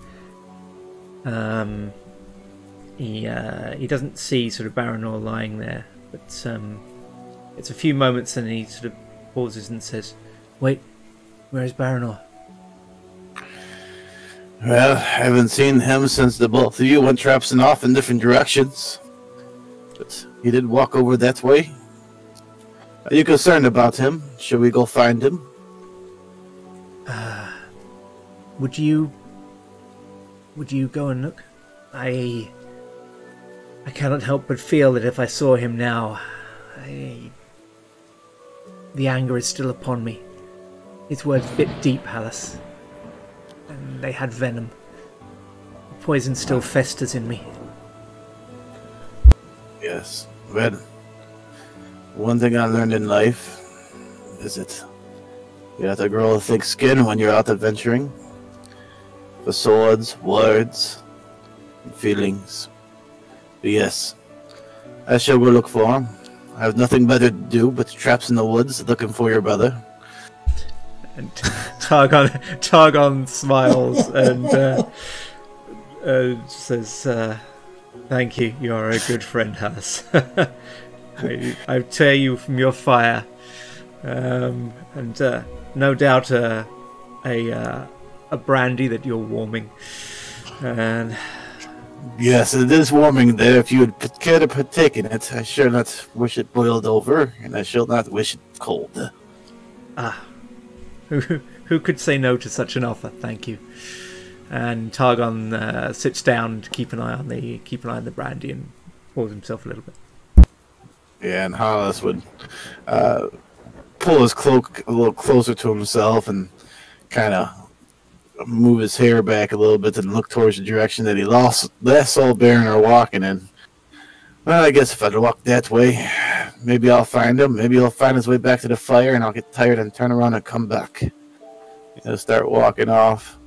and he doesn't see sort of Baranor lying there, but it's a few moments and he sort of pauses and says, "Wait, where is Baranor?" Well, I haven't seen him since the both of you went traipsing off in different directions. But he did walk over that way. Are you concerned about him? Should we go find him? Would you go and look? I cannot help but feel that if I saw him now, the anger is still upon me. His words bit deep, Hallas, and they had venom. The poison still festers in me. Yes, well, one thing I learned in life is that you have to grow a thick skin when you're out adventuring. For swords, words, and feelings. But yes, I shall go look for him. I have nothing better to do but traps in the woods looking for your brother. And Targon smiles and says, "Thank you. You are a good friend, Hallas. I tear you from your fire, and no doubt a brandy that you're warming." And yes, it is warming there. If you would care to partake in it, I shall not wish it boiled over, and I shall not wish it cold. Who could say no to such an offer? Thank you. And Targon sits down to keep an eye on the brandy and pours himself a little bit. Yeah, and Hallas would pull his cloak a little closer to himself and kind of move his hair back a little bit and look towards the direction that he last saw Baranor walking in. Well, I guess if I'd walk that way, maybe I'll find him. Maybe he'll find his way back to the fire, and I'll get tired and turn around and come back. He'll start walking off.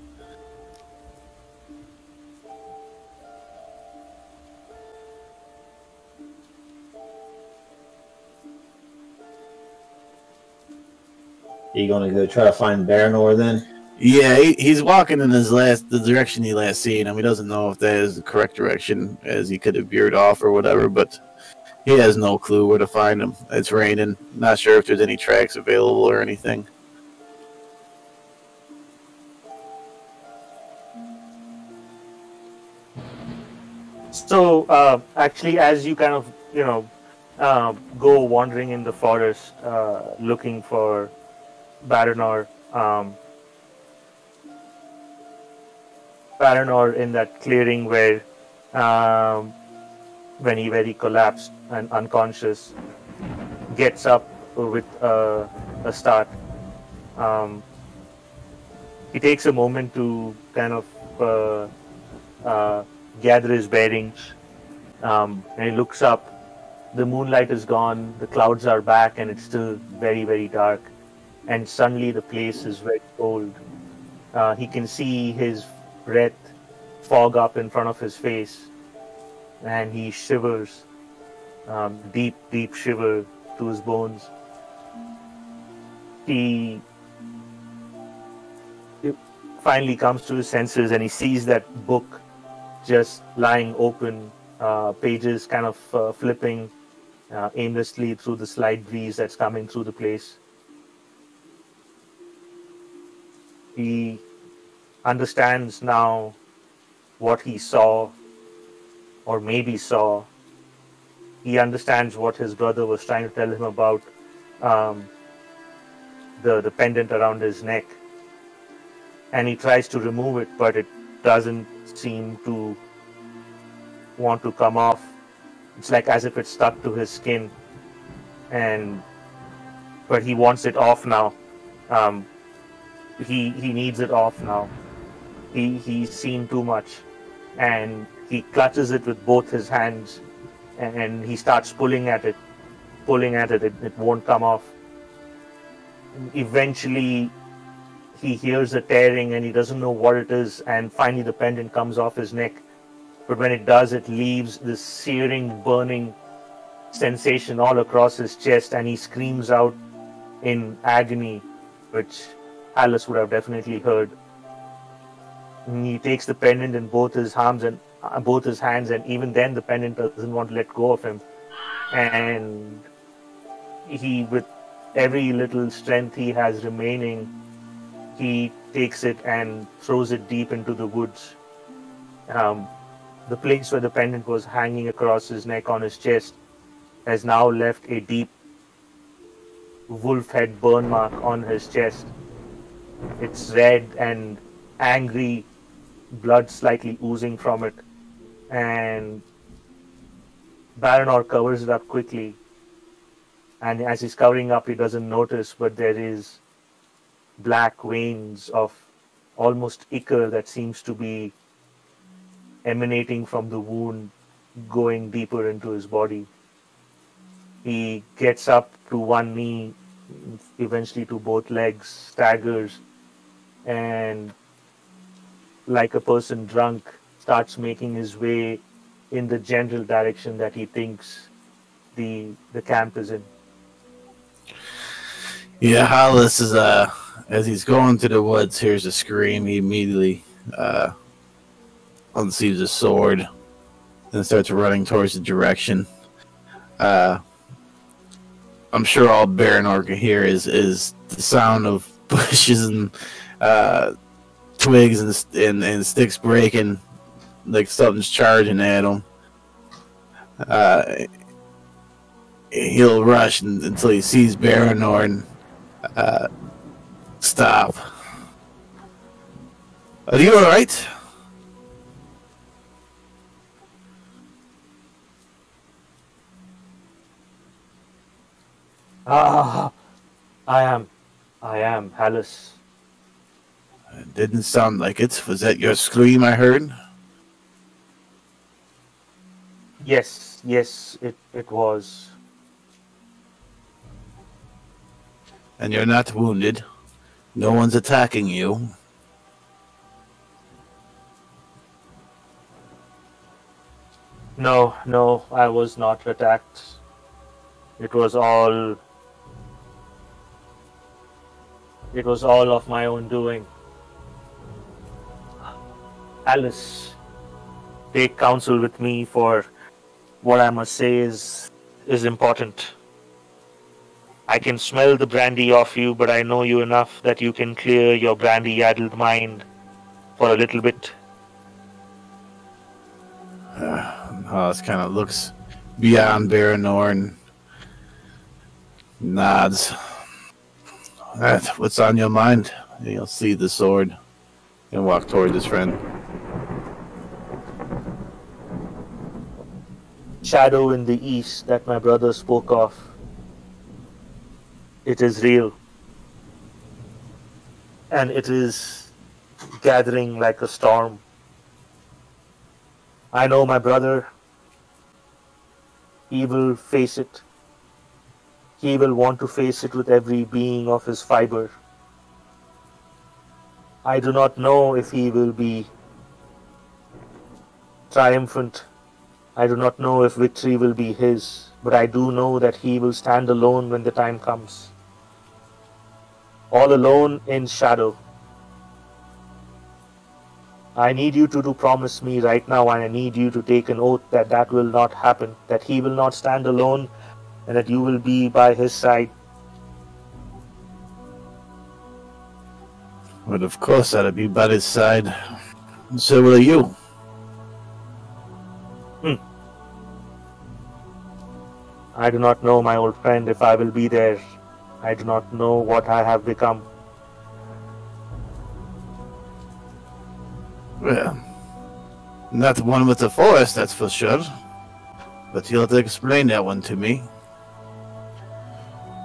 Are you going to go try to find Baranor then? Yeah, he's walking in the direction he last seen him. He doesn't know if that is the correct direction, as he could have veered off or whatever, but he has no clue where to find him. It's raining. Not sure if there's any tracks available or anything. So, actually, as you kind of, go wandering in the forest, looking for Baranor, Baranor in that clearing where, when he collapsed and unconscious, gets up with a start. He takes a moment to kind of gather his bearings, and he looks up. The moonlight is gone, the clouds are back, and it's still very, very dark. And suddenly the place is very cold. He can see his breath fog up in front of his face, and he shivers, deep, deep shiver to his bones. He finally comes to his senses, and he sees that book just lying open, pages kind of flipping aimlessly through the slight breeze that's coming through the place. He understands now what he saw, or maybe saw. He understands what his brother was trying to tell him about the pendant around his neck. And he tries to remove it, but it doesn't seem to want to come off. It's like as if it's stuck to his skin, but he wants it off now. He needs it off now. He's seen too much, and he clutches it with both his hands, and he starts pulling at it. It won't come off. Eventually, he hears a tearing, and he doesn't know what it is, and finally the pendant comes off his neck. But when it does, it leaves this searing, burning sensation all across his chest, and he screams out in agony, which Hallas would have definitely heard. And he takes the pendant in both his hands, and even then the pendant doesn't want to let go of him. And he, with every little strength he has remaining, he takes it and throws it deep into the woods. The place where the pendant was hanging across his neck on his chest has now left a deep wolf head burn mark on his chest. It's red and angry, blood slightly oozing from it, and Baranor covers it up quickly. And as he's covering up, he doesn't notice, but there is black veins of almost ichor that seems to be emanating from the wound, going deeper into his body. He gets up to one knee, eventually to both legs, staggers, and like a person drunk, starts making his way in the general direction that he thinks the camp is in. Yeah, Hallas is as he's going through the woods, hears a scream. He immediately unsheathes his sword and starts running towards the direction. I'm sure all Baranor can hear is the sound of bushes and twigs and sticks breaking, like something's charging at him. He'll rush until he sees Baranor and stop. Are you alright? I am, Hallas. It didn't sound like it. Was that your scream I heard? Yes, it was. And you're not wounded. No one's attacking you. No, I was not attacked. It was all of my own doing. Alice, take counsel with me, for what I must say is important. I can smell the brandy off you, but I know you enough that you can clear your brandy-addled mind for a little bit. Hallas kind of looks beyond Baranor and nods. Alright, what's on your mind? You'll see the sword and walk toward his friend. Shadow in the east that my brother spoke of. It is real. And it is gathering like a storm. I know my brother. He will face it. He will want to face it with every being of his fiber. I do not know if he will be triumphant. I do not know if victory will be his, but I do know that he will stand alone when the time comes. All alone in shadow. I need you to promise me right now, and I need you to take an oath that that will not happen, that he will not stand alone, and that you will be by his side. But of course I'll be by his side. So will you. I do not know, my old friend, if I will be there. I do not know what I have become. Well, not the one with the forest, that's for sure. But you'll have to explain that one to me.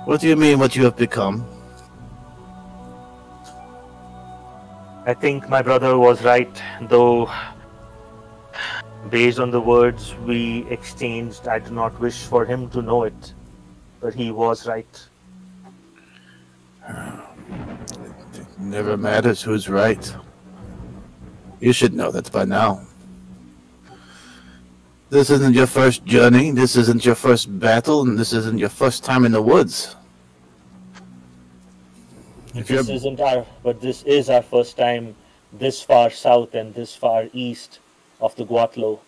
What do you mean, what you have become? I think my brother was right, though based on the words we exchanged, I do not wish for him to know it. But he was right. It never matters who's right. You should know that by now. This isn't your first journey, this isn't your first battle, and this isn't your first time in the woods. This is our first time this far south and this far east of the Guatlo.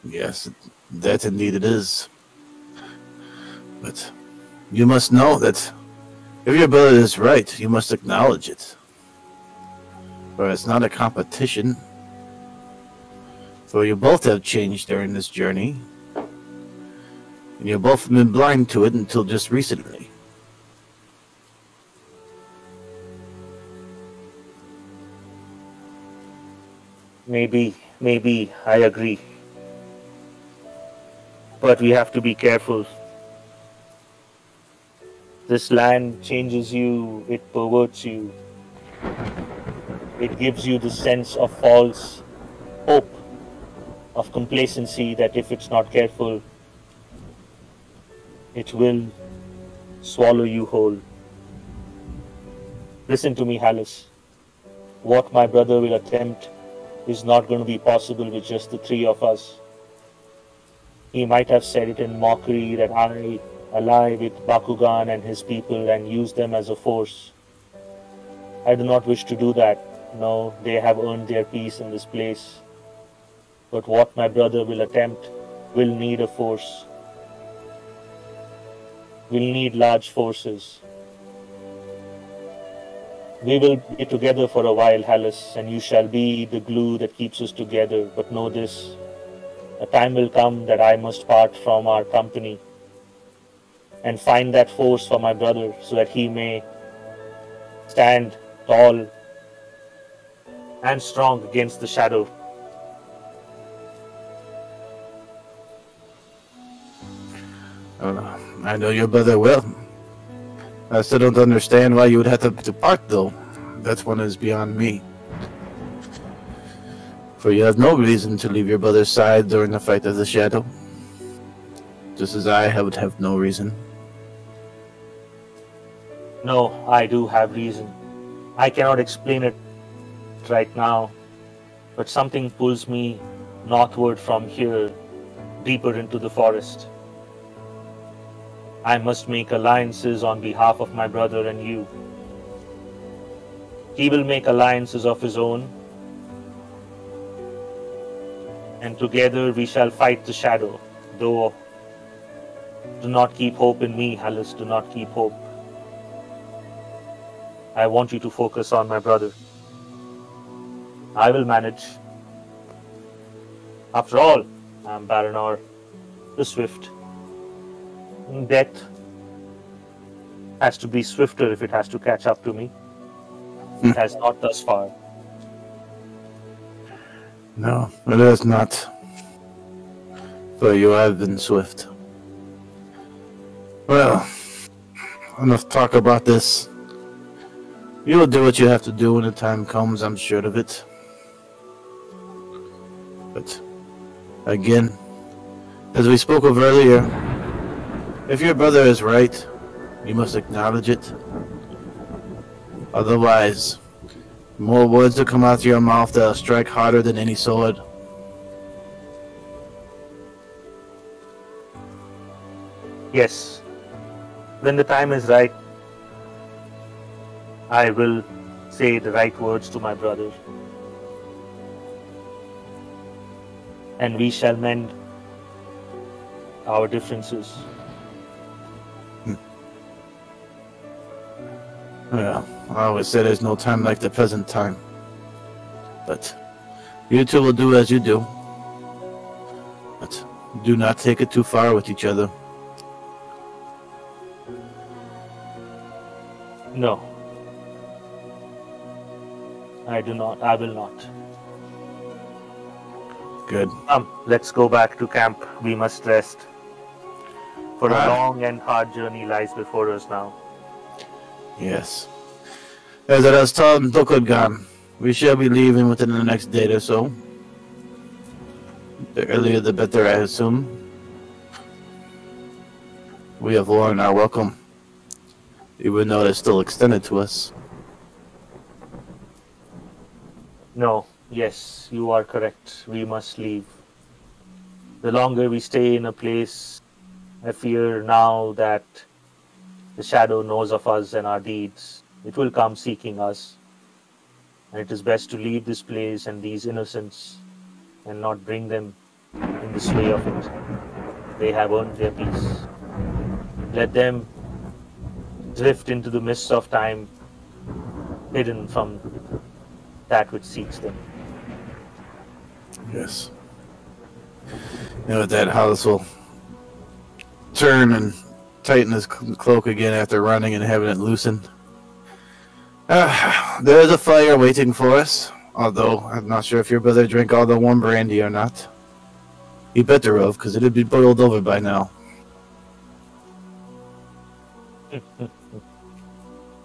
Yes, that indeed it is. But you must know that if your brother is right, you must acknowledge it. For it's not a competition. For you both have changed during this journey. And you've both been blind to it until just recently. Maybe, I agree. But we have to be careful. This land changes you, it perverts you. It gives you the sense of false hope, of complacency that if it's not careful, it will swallow you whole. Listen to me, Hallas. What my brother will attempt is not going to be possible with just the three of us. He might have said it in mockery that ally with Buka-gan and his people and use them as a force. I do not wish to do that. No, they have earned their peace in this place. But what my brother will attempt will need a force. Will need large forces. We will be together for a while, Hallas, and you shall be the glue that keeps us together. But know this, a time will come that I must part from our company and find that force for my brother so that he may stand tall and strong against the shadow. I know your brother well. I still don't understand why you would have to depart, though. That one is beyond me. For you have no reason to leave your brother's side during the fight of the shadow. Just as I would have no reason. No, I do have reason. I cannot explain it right now, but something pulls me northward from here, deeper into the forest. I must make alliances on behalf of my brother and you. He will make alliances of his own, and together we shall fight the shadow. Though, do not keep hope in me, Hallas, do not keep hope. I want you to focus on my brother. I will manage. After all, I am Baranor, the Swift. Death has to be swifter if it has to catch up to me. It has not thus far. No, it is not. But you have been swift. Well, enough talk about this. You will do what you have to do when the time comes, I'm sure of it. But, again, as we spoke of earlier, if your brother is right, you must acknowledge it. Otherwise, more words will come out of your mouth that'll strike harder than any sword. Yes, when the time is right, I will say the right words to my brother. And we shall mend our differences. Well, I always say there's no time like the present time. But you two will do as you do. But do not take it too far with each other. No. I do not. I will not. Good. Let's go back to camp. We must rest. For a Ah. long and hard journey lies before us now. Yes. As it has told Buka-gan, we shall be leaving within the next day or so. The earlier the better, I assume. We have worn our welcome, even though it is still extended to us. No, yes, you are correct. We must leave. The longer we stay in a place, I fear now that the shadow knows of us and our deeds. It will come seeking us. And it is best to leave this place and these innocents and not bring them in the sway of it. They have earned their peace. Let them drift into the mists of time, hidden from that which seeks them. Yes. With that, Hallas will turn and tighten his cloak again after running and having it loosened. There is a fire waiting for us, although I'm not sure if your brother drank all the warm brandy or not. He better have, because it'd be boiled over by now.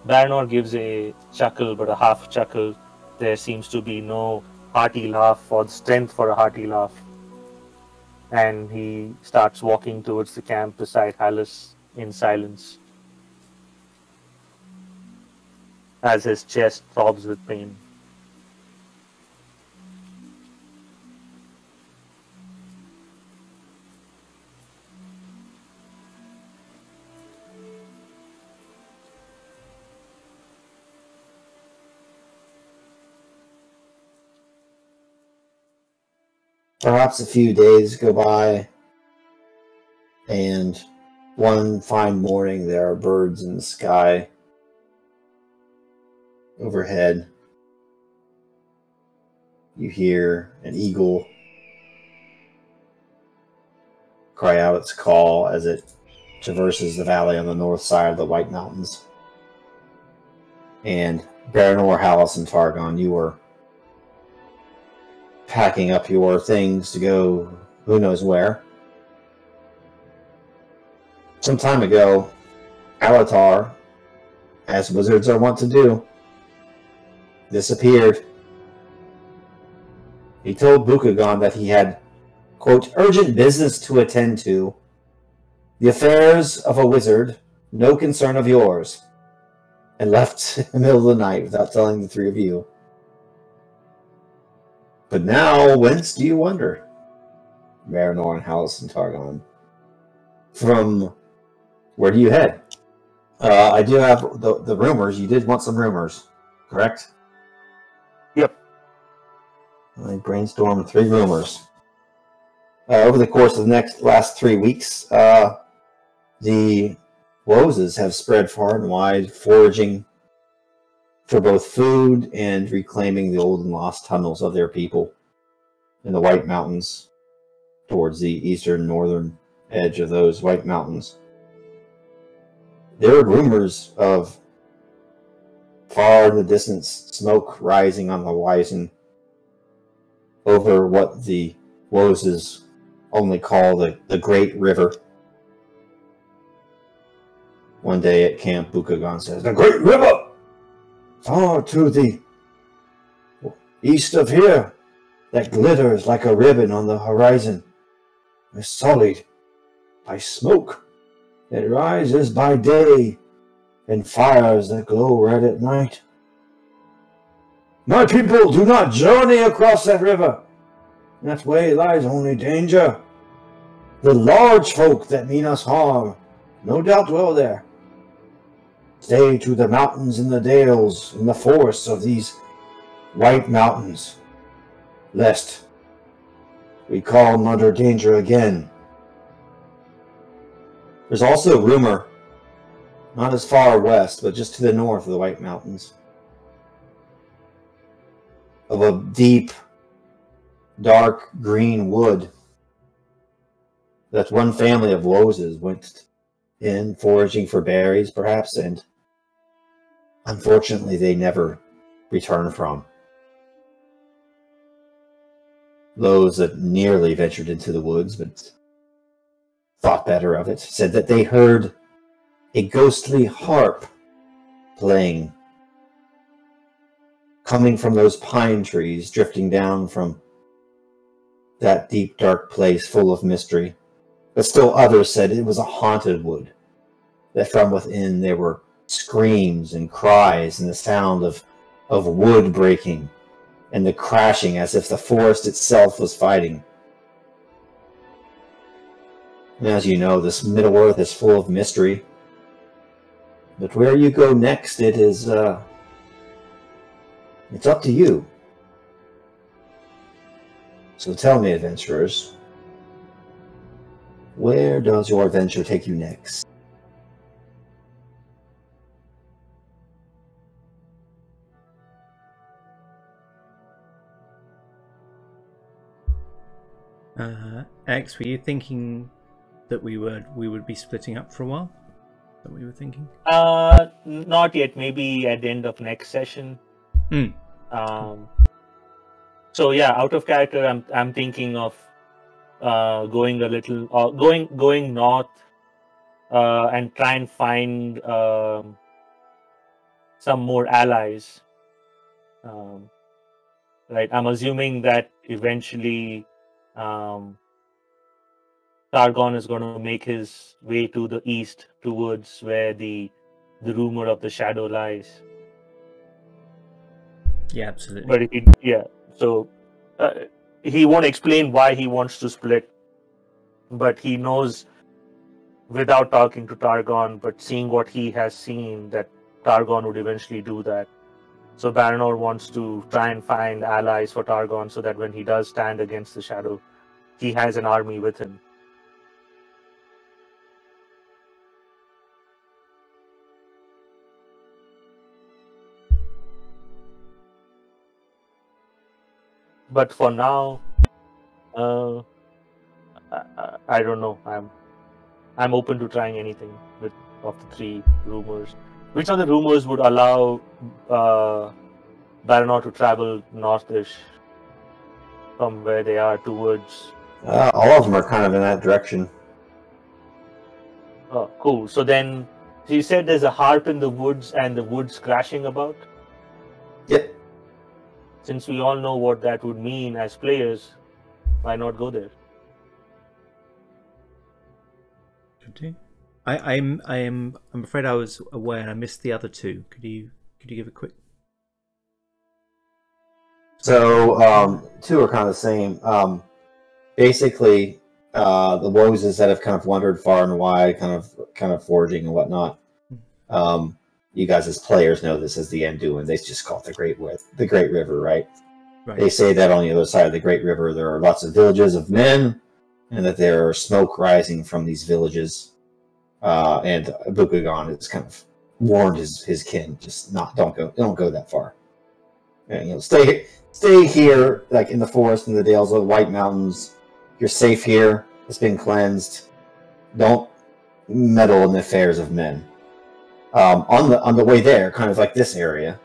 Baranor gives a chuckle, but a half chuckle. There seems to be no hearty laugh or strength for a hearty laugh. And he starts walking towards the camp beside Hallas in silence, as his chest throbs with pain. Perhaps a few days go by, and one fine morning there are birds in the sky overhead. You hear an eagle cry out its call as it traverses the valley on the north side of the White Mountains. And Baranor, Hallas, and Targon, you are packing up your things to go who knows where. Some time ago, Alatar, as wizards are wont to do, disappeared. He told Buka-gan that he had, quote, urgent business to attend to. The affairs of a wizard, no concern of yours. And left in the middle of the night without telling the three of you. But now, whence do you wonder? Baranor and Hallas and Targon. From where do you head? I do have the rumors. You did want some rumors, correct? Yep. I brainstormed 3 rumors. Over the course of the last 3 weeks, the Wood-woses have spread far and wide, foraging for both food and reclaiming the old and lost tunnels of their people in the White Mountains towards the eastern northern edge of those White Mountains. There are rumors of far in the distance smoke rising on the horizon over what the Wood-woses only call the Great River. One day at camp, Buka-gan says, "The Great River! Far to the east of here, that glitters like a ribbon on the horizon, is sullied by smoke that rises by day and fires that glow red at night. My people do not journey across that river. In that way lies only danger. The large folk that mean us harm no doubt dwell there. Stay to the mountains and the dales and the forests of these White Mountains, lest we call them under danger again." There's also rumor, not as far west, but just to the north of the White Mountains, of a deep, dark green wood that one family of Wood-woses went in foraging for berries, perhaps, and unfortunately they never returned from. Those that nearly ventured into the woods but thought better of it said that they heard a ghostly harp playing, coming from those pine trees, drifting down from that deep, dark place full of mystery. But still others said it was a haunted wood, that from within there were screams and cries and the sound of wood breaking and the crashing as if the forest itself was fighting. And as you know, this Middle-earth is full of mystery. But where you go next, it's up to you. So tell me, adventurers, where does your adventure take you next? X, were you thinking that we would be splitting up for a while? Is that what you were thinking? Not yet. Maybe at the end of next session. So yeah, out of character, I'm thinking of going a little, going north, and try and find some more allies. Right. I'm assuming that eventually Targon is going to make his way to the east, towards where the rumor of the shadow lies. Yeah, absolutely. But so he won't explain why he wants to split, but he knows, without talking to Targon, but seeing what he has seen, that Targon would eventually do that. So Baranor wants to try and find allies for Targon, so that when he does stand against the shadow, he has an army with him. But for now, I don't know. I'm open to trying anything with of the three rumors. Which of the rumors would allow Baranor to travel northish from where they are towards? All of them are kind of in that direction. Oh, cool. So then, you said there's a harp in the woods and the woods crashing about? Yep. Since we all know what that would mean as players, why not go there? I'm afraid I was away and I missed the other two. Could you give a quick? So two are kind of the same. Basically, the Wood-woses that have kind of wandered far and wide, kind of foraging and whatnot. You guys as players know this as the Anduin. They just call it the Great River, right? Right. They say that on the other side of the Great River there are lots of villages of men, and that there are smoke rising from these villages. And Buka-gan has kind of warned his kin, just don't go that far. And, stay here, like in the forest, in the dales of the White Mountains. You're safe here. It's been cleansed. Don't meddle in the affairs of men. On the way there, kind of like this area,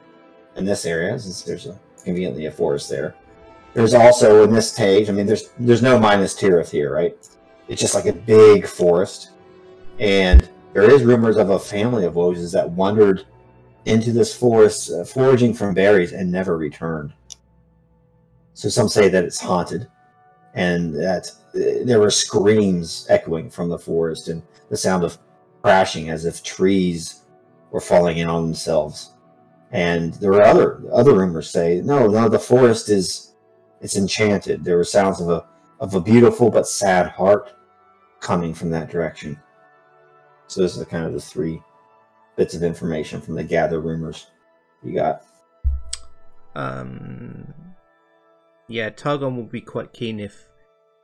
since there's conveniently a forest there. There's also in this page, I mean, there's no Minas Tirith here, right? It's just like a big forest, and there is rumors of a family of Wood-woses that wandered into this forest, foraging from berries, and never returned. So some say that it's haunted, and that there were screams echoing from the forest, and the sound of crashing as if trees were falling in on themselves. And there were other rumors say, no, the forest it's enchanted. There were sounds of a beautiful but sad heart coming from that direction. So those are kind of the three bits of information from the gather rumors you got. Yeah, Targon will be quite keen if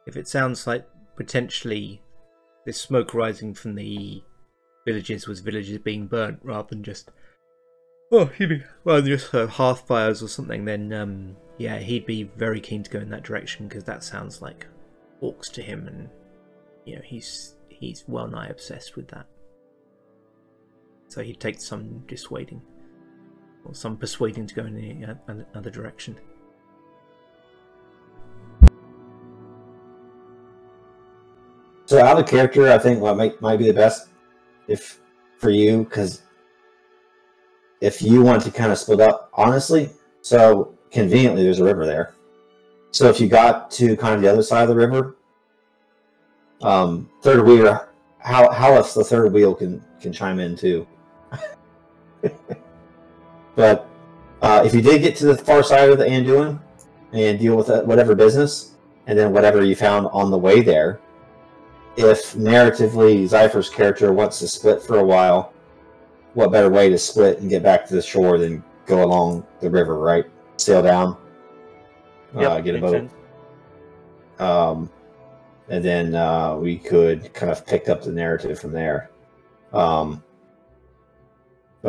it sounds like potentially this smoke rising from the villages was villages being burnt rather than just hearth fires or something. Then yeah, he'd be very keen to go in that direction because that sounds like orcs to him, and he's well nigh obsessed with that. So he'd take some dissuading or some persuading to go in another direction. So out of character, I think what might be the best for you, because if you want to kind of split up, honestly, so conveniently there's a river there. So if you got to kind of the other side of the river, third wheel, Hallas, the third wheel can chime in too. But if you did get to the far side of the Anduin and deal with whatever business, and then whatever you found on the way there, if narratively Zypher's character wants to split for a while, what better way to split and get back to the shore than go along the river, right? Sail down, get a boat. And then we could kind of pick up the narrative from there. But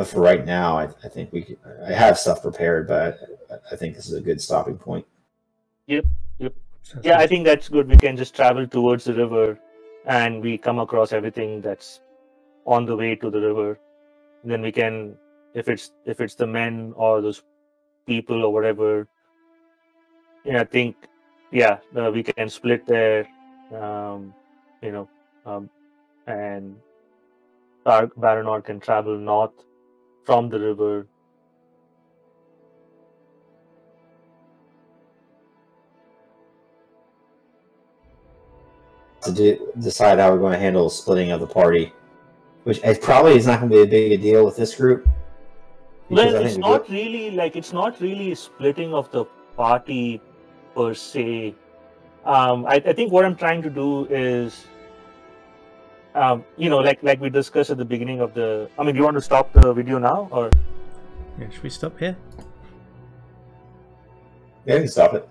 for right now, I think I have stuff prepared, but I think this is a good stopping point. Yep. Yeah, I think that's good. We can just travel towards the river, and we come across everything that's on the way to the river. And then we can, if it's the men or those people or whatever, I think, we can split there, and Baranor can travel north from the river. To decide how we're going to handle the splitting of the party, which probably is not going to be a big deal with this group. Well, it's not really splitting of the party per se. I think what I'm trying to do is, like we discussed at the beginning of the. I mean, do you want to stop the video now, or? Yeah, should we stop here? Yeah, you can stop it.